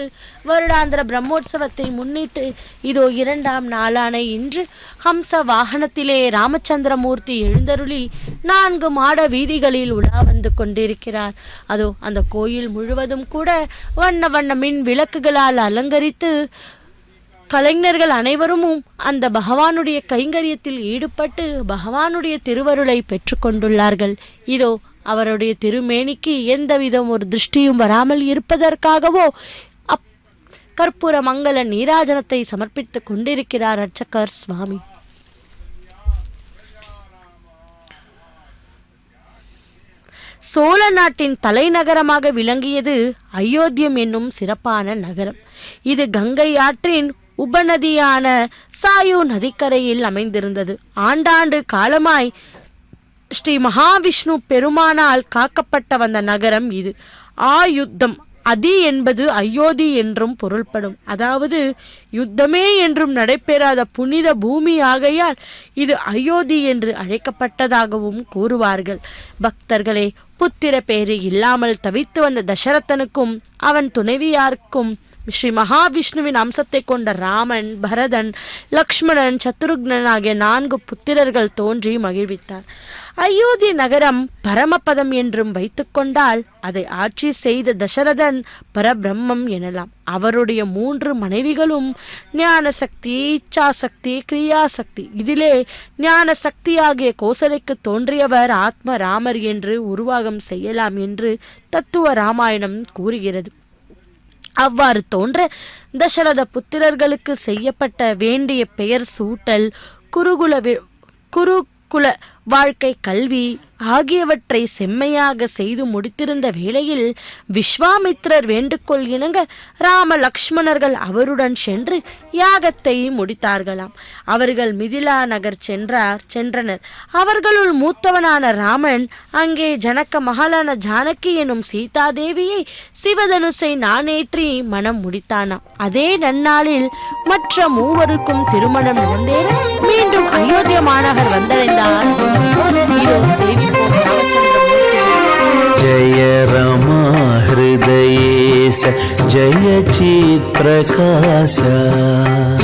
வருடாந்திர பிரம்மோற்சவத்தை முன்னிட்டு இதோ 2ஆம் நாளான இன்று ஹம்ச வாகனத்திலே ராமச்சந்திரமூர்த்தி எழுந்தருளி 4 மாட வீதிகளில் உலா வந்து கொண்டிருக்கிறார். அதோ அந்த கோயில் முழுவதும் கூட வண்ண வண்ண மின் விளக்குகளால் அலங்கரித்து கலைஞர்கள் அனைவரும் அந்த பகவானுடைய கைங்கரியத்தில் ஈடுபட்டு பகவானுடைய திருவருளை பெற்றுக்கொண்டுள்ளார்கள். இதோ அவருடைய திருமேனிக்கு எந்தவிதம் ஒரு திருஷ்டியும் வராமல் இருப்பதற்காகவோ கற்பூர மங்கள நீராஜனத்தை சமர்ப்பித்து கொண்டிருக்கிறார் அர்ச்சகர் சுவாமி. சோழ நாட்டின் தலைநகரமாக விளங்கியது அயோத்தியம் என்னும் சிறப்பான நகரம். இது கங்கை ஆற்றின் உபநதியான சாயு நதிக்கரையில் அமைந்திருந்தது. ஆண்டாண்டு காலமாய் ஸ்ரீ மகாவிஷ்ணு பெருமானால் காக்கப்பட்ட வந்த நகரம் இது. ஆயுத்தம் அதி என்பது அயோத்தி என்றும் பொருள்படும். அதாவது யுத்தமே என்றும் நடைபெறாத புனித பூமி ஆகையால் இது அயோத்தி என்று அழைக்கப்பட்டதாகவும் கூறுவார்கள். பக்தர்களே, புத்திர பேறு இல்லாமல் தவித்து வந்த தசரதனுக்கும் அவன் துணைவியாருக்கும் ஸ்ரீ மகாவிஷ்ணுவின் அம்சத்தை கொண்ட ராமன், பரதன், லக்ஷ்மணன், சத்ருக்னன் ஆகிய 4 புத்திரர்கள் தோன்றி மகிழ்வித்தார். அயோத்தி நகரம் பரமபதம் என்றும் வைத்துக்கொண்டால் அதை ஆட்சி செய்த தசரதன் பரபிரம்மம் எனலாம். அவருடைய 3 மனைவிகளும் ஞான சக்தி, இச்சாசக்தி, கிரியாசக்தி. இதிலே ஞான சக்தியாகிய கோசலைக்கு தோன்றியவர் ஆத்ம ராமர் என்று உருவாகம் செய்யலாம் என்று தத்துவ ராமாயணம் கூறுகிறது. அவ்வாறு தோன்ற தசரத புத்திரர்களுக்கு செய்யப்பட்ட வேண்டிய பெயர் சூட்டல், குருகுல வாழ்க்கை, கல்வி ஆகியவற்றை செம்மையாக செய்து முடித்திருந்த வேளையில் விஸ்வாமித்திரர் வேண்டுகோள் இணங்க ராம லக்ஷ்மணர்கள் அவருடன் சென்று யாகத்தை முடித்தார்களாம். அவர்கள் மிதிலா நகர் சென்றனர். அவர்களுள் மூத்தவனான ராமன் அங்கே ஜனக்க மகளான ஜானகி எனும் சீதாதேவியை சிவதனுசை நானேற்றி மனம் முடித்தானாம். அதே நன்னாளில் மற்ற 3 திருமணம் நடந்தேற மீண்டும் அயோத்திய மாநகர் வந்தடைந்தார். जय रमा हृदयेश जय चित् प्रकाश,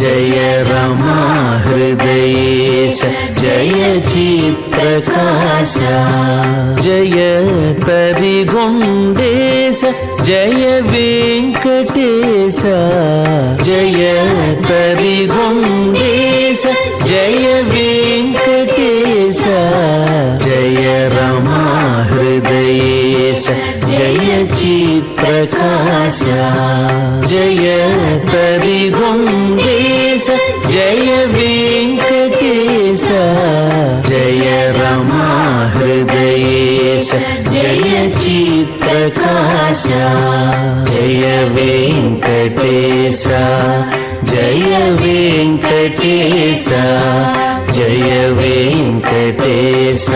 जय रमा हृदयेश जय चित् प्रकाश, जय तरिगुण्डेश जय वेङ्कटेश, जय तरिगुण्डेश जय वेङ्कटेश, जय रमा हृदयेश जय चित् प्रकाश, जय तरिगुण्डेश जय वेङ्कटेश, जय रमा हृदयेश जय चित् प्रकाश, जय वेङ्कटेश, जय वेङ्कटेश, जय वेङ्कटेश,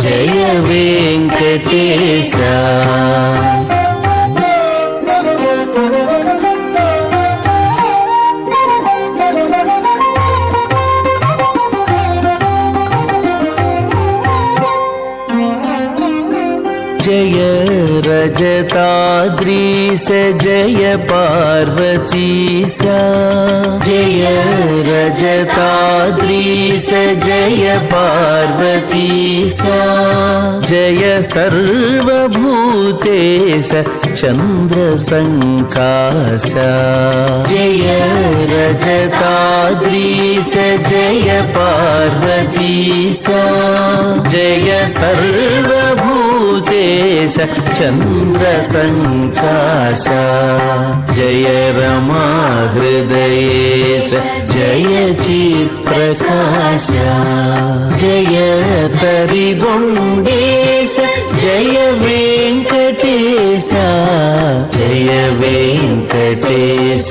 जय वेङ्कटेश. जय रजताद्रीश जय पार्वतीश, जय रजताद्रीश जय पार्वतीश, जय सर्वभूतेश चन्द्रसङ्काश, जय रजताद्रीश जय पार्वतीश, जय सर्वभूतेश चन्द्रसङ्काश, जय रमा हृदयेश जय चित् प्रकाश, जय तरिगुण्डेश जय वेङ्कटेश, जय वेङ्कटेश,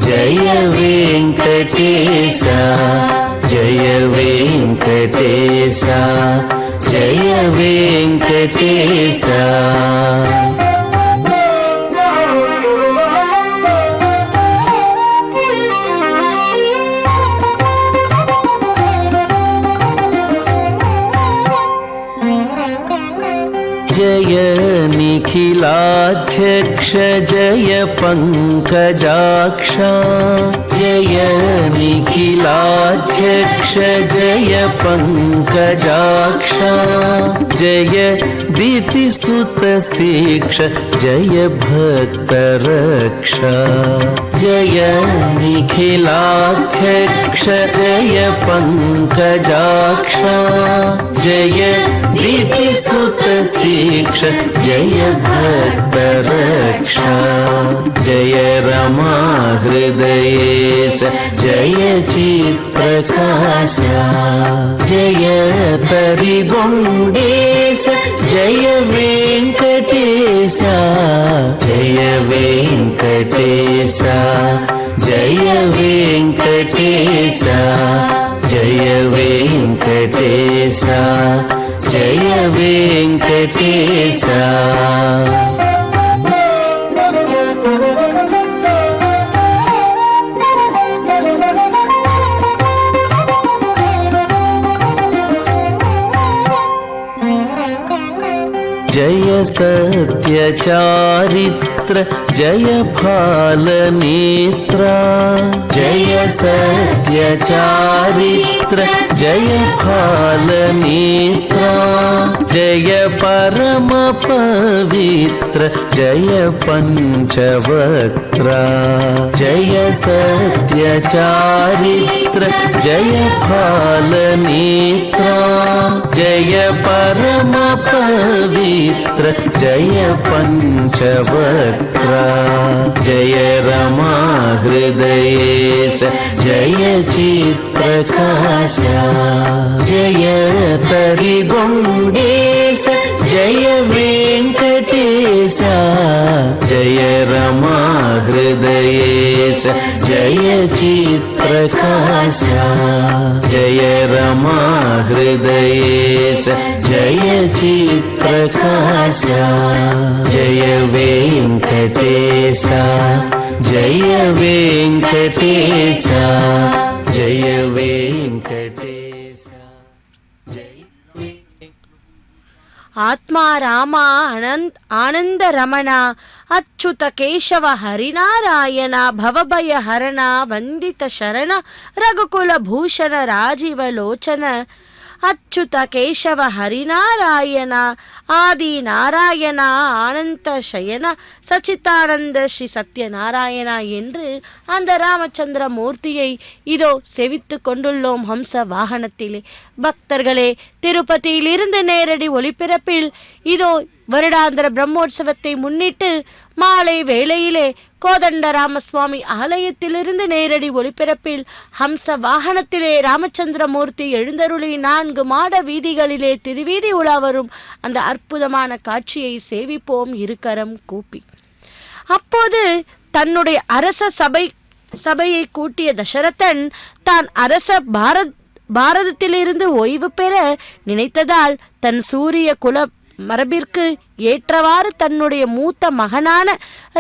जय वेङ्कटेश, जय वेङ्कटेश, जय वेङ्कटेश. जय निखिलाध्यक्ष जय पङ्कजाक्ष, जय निखिलाध्यक्ष जय पङ्कजाक्ष, जय दितिसुतशिक्ष जय भक्तरक्ष, जय निखिलाध्यक्ष जय पङ्कजाक्ष, जय दितिसुतशिक्ष जय भक्तरक्ष, जय रमा हृदयेश जय चित् प्रकाश, जय तरिगुण्डेश जय वेङ्कटेश, जय वेङ्कटेश, जय वेङ्कटेश, जय वेङ्कटेश, जय वेङ्कटेश. सत्य चारित्र जय फालनेत्रा जय सत्य चारित्र जय फालनेत्रा जय परम पवित्र जय पंचवक्त्रा जय सत्य चारित्र जय फालनेत्रा जय परम पवित्र जय पंचवक्त्रा जय रमा हृदयेश जय चित्प्रकाश जय तरिगुण्डेश जय वेङ्कटेश जय रमा हृदयेश जय चित्प्रकाश जय रमा हृदयेश जय चित्प्रकाश जय वेङ्कटेश जय वेङ्कटेश जय वेङ्कटेश जय ಆತ್ಮ ರಾಮ ಆನಂದ ರಮಣ ಅಚ್ಯುತ ಕೇಶವ ಹರಿನಾರಾಯಣ ಭವಭಯ ಹರಣ ವಂದಿತ ಶರಣ ರಘುಕುಲ ಭೂಷಣ ರಾಜೀವ ಲೋಚನ ಅಚ್ಯುತ ಕೇಶವ ಹರಿನಾರಾಯಣ ಆದಿ நாராயணா ஆனந்த சயன சச்சிதானந்த ஸ்ரீ சத்யநாராயணா என்று அந்த ராமச்சந்திர மூர்த்தியை இதோ செவித்து கொண்டுள்ளோம் ஹம்ச வாகனத்திலே. பக்தர்களே, திருப்பதியிலிருந்து நேரடி ஒளிபரப்பில் இதோ வருடாந்திர பிரம்மோற்சவத்தை முன்னிட்டு மாலை வேளையிலே கோதண்டராமசுவாமி ஆலயத்திலிருந்து நேரடி ஒளிபரப்பில் ஹம்ச வாகனத்திலே ராமச்சந்திரமூர்த்தி எழுந்தருளி 4 மாட வீதிகளிலே திருவீதி உலா வரும் அந்த அற்புதமான காட்சியை சேவிப்போம் இருக்கரம் கூப்பி. அப்போது தன்னுடைய அரச சபையை கூட்டிய தசரதன் தான் அரச பாரதத்திலிருந்து ஓய்வு பெற நினைத்ததால் தன் சூரிய குல மரபிற்கு ஏற்றவாறு தன்னுடைய மூத்த மகனான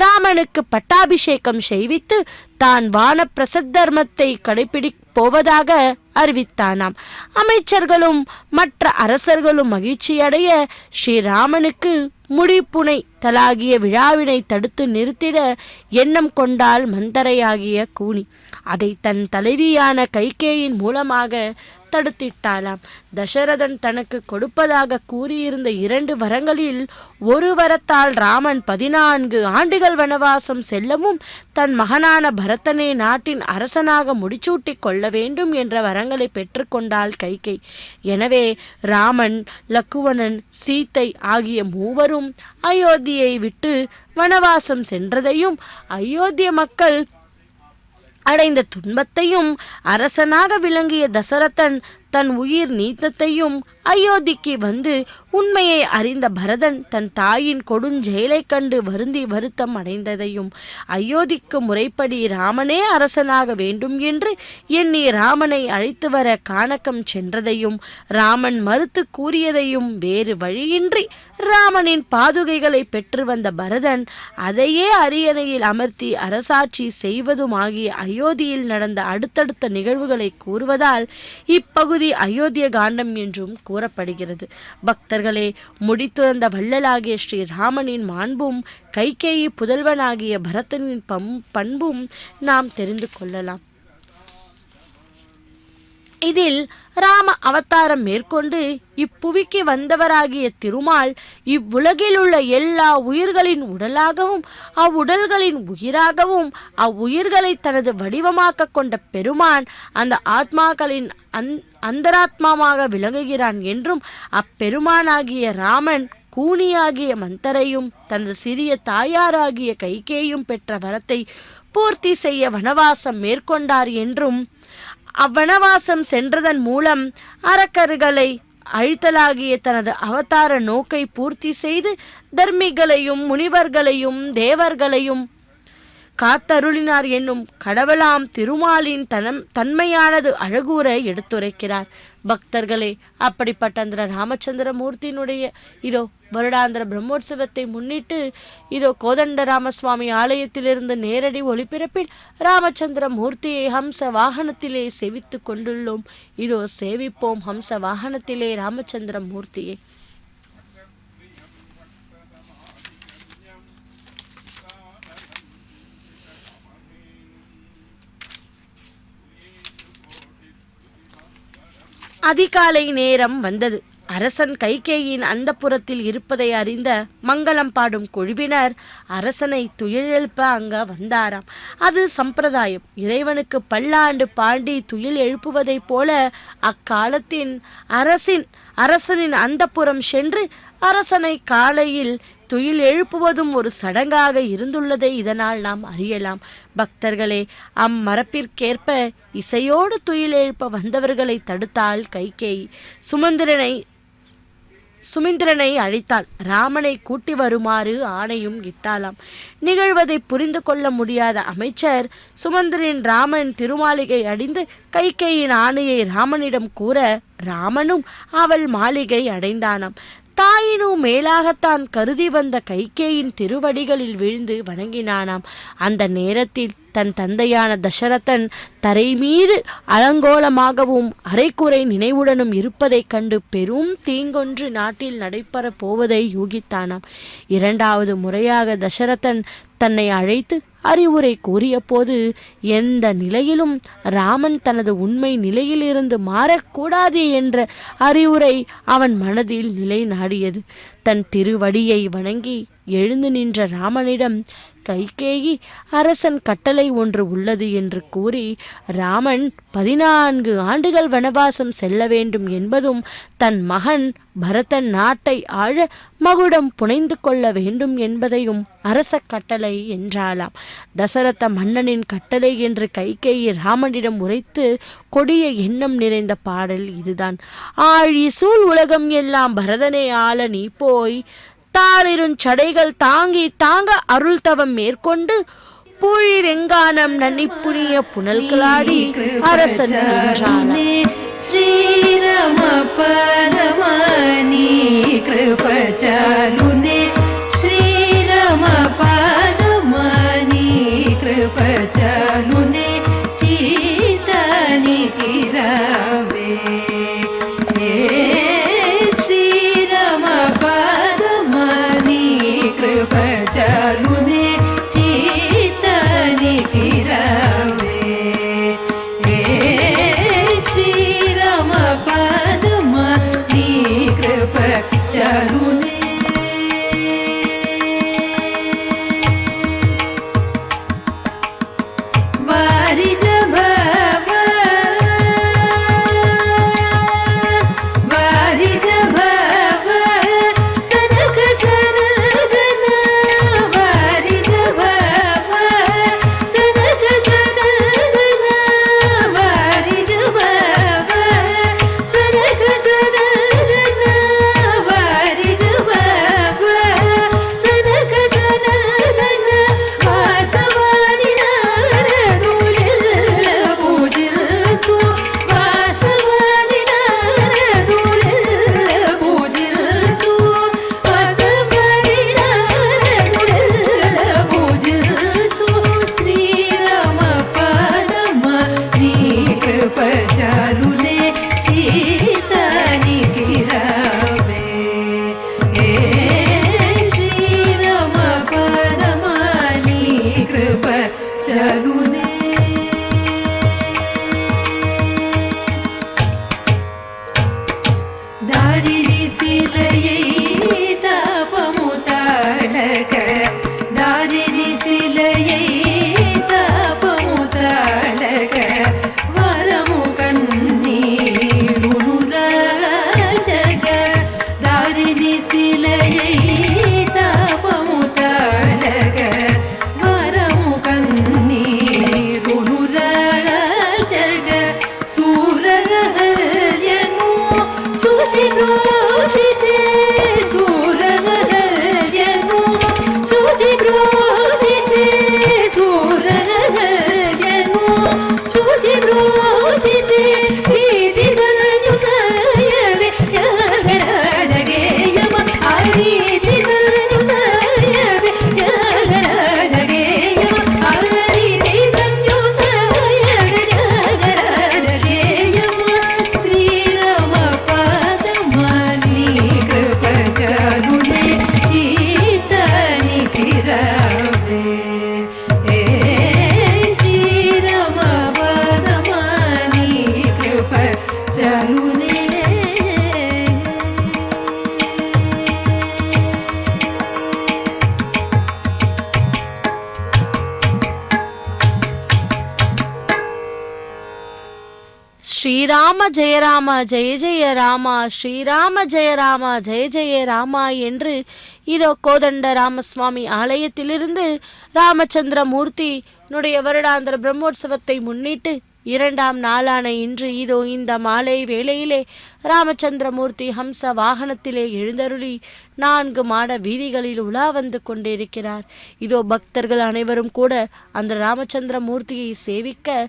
ராமனுக்கு பட்டாபிஷேகம் செய்வித்து தான் வானப்பிரசத் தர்மத்தை கடைபிடிப்போவதாக அறிவித்தானாம். அமைச்சர்களும் மற்ற அரசர்களும் மகிழ்ச்சியடைய ஸ்ரீராமனுக்கு முடிப்புனை தலாகிய விழாவினை தடுத்து நிறுத்திட எண்ணம் கொண்டாள் மந்தரையாகிய கூனி. அதை தன் தலைவியான கைகேயின் மூலமாக தடுத்திட்டாளாம். தசரதன் தனக்கு கொடுப்பதாக கூறியிருந்த 2 வரங்களில் ஒரு வரத்தால் ராமன் 14 ஆண்டுகள் வனவாசம் செல்லவும் தன் மகனான பரதனை நாட்டின் அரசனாக முடிச்சூட்டி கொள்ள வேண்டும் என்ற வரங்களை பெற்றுக்கொண்டாள் கைகை. எனவே ராமன், லக்குவணன், சீத்தை ஆகிய மூவரும் அயோத்தியை விட்டு வனவாசம் சென்றதையும் அயோத்திய மக்கள் அடைந்த துன்பத்தையும் அரசனாக விளங்கிய தசரதன் தன் உயிர் நீத்தத்தையும் அயோத்திக்கு வந்து உண்மையை அறிந்த பரதன் தன் தாயின் கொடுஞ்செயலை கண்டு வருந்தி வருத்தம் அடைந்ததையும் அயோத்திக்கு முறைப்படி ராமனே அரசனாக வேண்டும் என்று எண்ணி ராமனை அழைத்து வர கானகம் சென்றதையும் ராமன் மறுத்து கூறியதையும் வேறு வழியின்றி ராமனின் பாதுகைகளை பெற்று வந்த பரதன் அதையே அரியணையில் அமர்த்தி அரசாட்சி செய்வதுமாகிய அயோத்தியில் நடந்த அடுத்தடுத்த நிகழ்வுகளை கூறுவதால் இப்பகுதி அயோத்திய காண்டம் என்றும் கூறப்படுகிறது. பக்தர்களே, முடித்துறந்த வள்ளலாகிய ஸ்ரீராமனின் மாண்பும் கைகேயி புதல்வனாகிய பரதனின் பண்பும் நாம் தெரிந்து கொள்ளலாம். இதில் ராம அவதாரம் மேற்கொண்டு இப்புவிக்கு வந்தவராகிய திருமால் இவ்வுலகில் உள்ள எல்லா உயிர்களின் உடலாகவும் அவ்வுடல்களின் உயிராகவும் அவ்வுயிர்களை தனது வடிவமாக்க கொண்ட பெருமான் அந்த ஆத்மாக்களின் அந்தராத்மாவாக விளங்குகிறான் என்றும் அப்பெருமானாகிய ராமன் கூனியாகிய மந்தரையும் தனது சிறிய தாயாராகிய கைகேயும் பெற்ற வரத்தை பூர்த்தி செய்ய வனவாசம் மேற்கொண்டார் என்றும் அவ்வனவாசம் சென்றதன் மூலம் அரக்கர்களை அழித்தலாகிய தனது அவதார நோக்கை பூர்த்தி செய்து தர்மிகளையும் முனிவர்களையும் தேவர்களையும் காத்தருளினார் என்னும் கடவுளாம் திருமாலின் தன்மையானது அழகூர எடுத்துரைக்கிறார். பக்தர்களே, அப்படிப்பட்ட அந்த ராமச்சந்திரமூர்த்தியினுடைய இதோ வருடாந்திர பிரம்மோற்சவத்தை முன்னிட்டு இதோ கோதண்டராமசுவாமி ஆலயத்திலிருந்து நேரடி ஒளிபரப்பில் ராமச்சந்திர மூர்த்தியை ஹம்ச வாகனத்திலே சேவித்து கொண்டுள்ளோம். இதோ சேவிப்போம் ஹம்ச வாகனத்திலே ராமச்சந்திர மூர்த்தியை. அதிகாலை நேரம் வந்தது. அரசன் கைகேயின் அந்தப்புறத்தில் இருப்பதை அறிந்த மங்களம் பாடும் குழுவினர் அரசனை துயிலெழுப்ப அங்க வந்தாராம். அது சம்பிரதாயம். இறைவனுக்கு பல்லாண்டு பாண்டி துயில் எழுப்புவதைப் போல அக்காலத்தின் அரசனின் அந்தப்புறம் சென்று அரசனை காலையில் துயில் எழுப்புவதும் ஒரு சடங்காக இருந்துள்ளதை இதனால் நாம் அறியலாம். பக்தர்களே, அம்மரப்பிற்கேற்ப இசையோடு துயில் எழுப்ப வந்தவர்களை தடுத்தாள் கைகேயி. சுமந்திரனை அழைத்தாள். ராமனை கூட்டி வருமாறு ஆணையும் இட்டாளாம். நிகழ்வதை புரிந்து கொள்ள முடியாத அமைச்சர் சுமந்திரன் ராமன் திருமாளிகை அடைந்து கைகேயின் ஆணையை ராமனிடம் கூற ராமனும் அவள் மாளிகை அடைந்தானாம். தாயினும் மேலாகத்தான் கருதி வந்த கைகேயின் திருவடிகளில் விழுந்து வணங்கினானாம். அந்த நேரத்தில் தன் தந்தையான தசரதன் தரை மீது அலங்கோலமாகவும் அரைக்குறை நினைவுடனும் இருப்பதைக் கண்டு பெரும் தீங்கொன்று நாட்டில் நடைபெற போவதை யூகித்தானாம். இரண்டாவது முறையாக தசரதன் தன்னை அழைத்து அறிவுரை கூறிய போது எந்த நிலையிலும் ராமன் தனது உண்மை நிலையிலிருந்து மாறக்கூடாது என்ற அறிவுரை அவன் மனதில் நிலை நாடியது. தன் திருவடியை வணங்கி எழுந்து நின்ற ராமனிடம் கைகேயி அரசன் கட்டளை ஒன்று உள்ளது என்று கூறி ராமன் 14 ஆண்டுகள் வனவாசம் செல்ல வேண்டும் என்பதும் தன் மகன் பரதன் நாட்டை ஆழ மகுடம் புனைந்து கொள்ள வேண்டும் என்பதையும் அரச கட்டளை என்றாளாம். தசரத மன்னனின் கட்டளை என்று கைகேயி ராமனிடம் உரைத்து கொடிய எண்ணம் நிறைந்த பாடல் இதுதான். ஆழி சூழ் உலகம் எல்லாம் பரதனை ஆள நீ போய் தாளிருஞ்சடைகள் தாங்க அருள் தவம் மேற்கொண்டு பூழி வெங்கானம் நன்னிப்புனிய புனல்களாடி அரசன் என்றானே. ஸ்ரீராம பதமானி கிருபச்சாலுனே ஸ்ரீராம பதமானி கிருபச்சாலுனே சீதானி கிராவே कृपचारुने चीतनि किरावे श्रीराम पदमा नी कृपचारुने वारिज ஸ்ரீராம ஜெய ராம ஜெய ஜெய ராமா, ஸ்ரீராம ஜெய ராம ஜெய ஜெய ராமா என்று இதோ கோதண்ட ராமசுவாமி ஆலயத்திலிருந்து ராமச்சந்திர மூர்த்தி வருடாந்திர பிரம்மோற்சவத்தை முன்னிட்டு 2ஆம் நாளான இன்று இதோ இந்த மாலை வேளையிலே ராமச்சந்திரமூர்த்தி ஹம்ச வாகனத்திலே எழுந்தருளி 4 மாட வீதிகளில் உலா வந்து கொண்டிருக்கிறார். இதோ பக்தர்கள் அனைவரும் கூட அந்த ராமச்சந்திர மூர்த்தியை சேவிக்க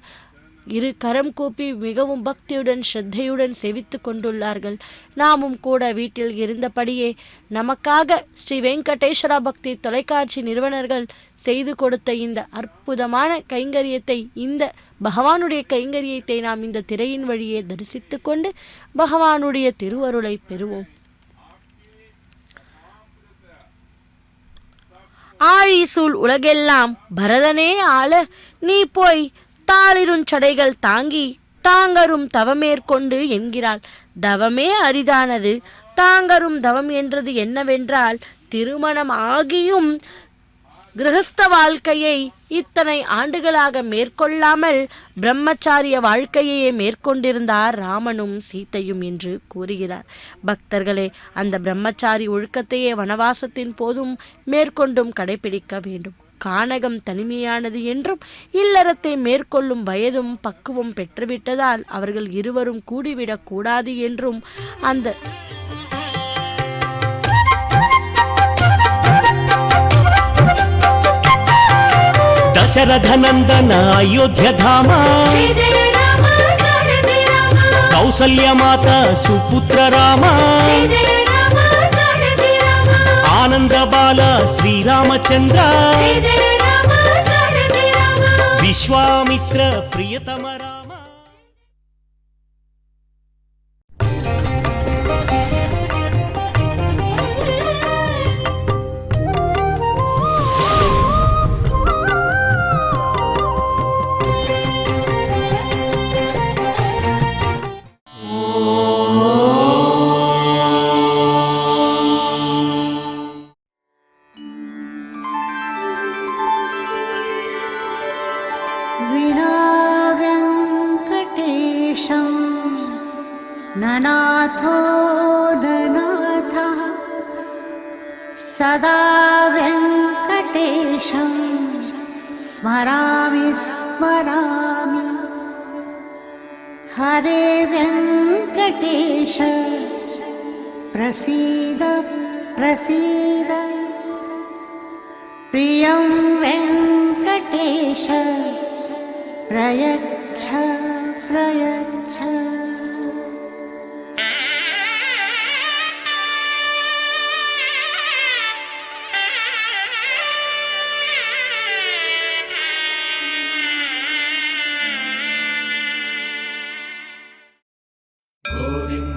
கரம் கூப்பி மிகவும் பக்தியுடன் ஸ்ரத்தையுடன் சேவித்து கொண்டுள்ளார்கள். நாமும் கூட வீட்டில் இருந்தபடியே நமக்காக ஸ்ரீ வெங்கடேஸ்வரா பக்தி தொலைக்காட்சி நிறுவனர்கள் செய்து கொடுத்த இந்த அற்புதமான கைங்கரியத்தை, இந்த பகவானுடைய கைங்கரியத்தை நாம் இந்த திரையின் வழியே தரிசித்து கொண்டு பகவானுடைய திருவருளை பெறுவோம். ஆழிசூழ் உலகெல்லாம் பரதனே ஆள, நீ போய் தாளிருஞ்சடைகள் தாங்கி தாங்கரும் தவமேற்கொண்டு என்கிறாள். தவமே அரிதானது. தாங்கரும் தவம் என்றது என்னவென்றால், திருமணம் ஆகியும் கிரகஸ்த வாழ்க்கையை இத்தனை ஆண்டுகளாக மேற்கொள்ளாமல் பிரம்மச்சாரிய வாழ்க்கையையே மேற்கொண்டிருந்தார் ராமனும் சீத்தையும் என்று கூறுகிறார். பக்தர்களே, அந்த பிரம்மச்சாரி ஒழுக்கத்தையே வனவாசத்தின் போதும் மேற்கொண்டும் கடைபிடிக்க வேண்டும். கானகம் தனிமையானது என்றும் இல்லறத்தை மேற்கொள்ளும் வயதும் பக்குவம் பெற்றுவிட்டதால் அவர்கள் இருவரும் கூடிவிடக் கூடாது என்றும் அந்த దశరథనందన అయోధ్యధామ, కౌసల్యమాత సుపుత్ర రామ, ఆనంద బాల శ్రీరామచంద్ర, విశ్వామిత్ర ప్రియతమ రామ. ननाथो ननाथः सदा वेङ्कटेशं स्मरामि स्मरामि हरे वेङ्कटेश प्रसीद प्रसीद प्रियं वेङ्कटेश प्रयच्छ प्रयच्छ. Govinda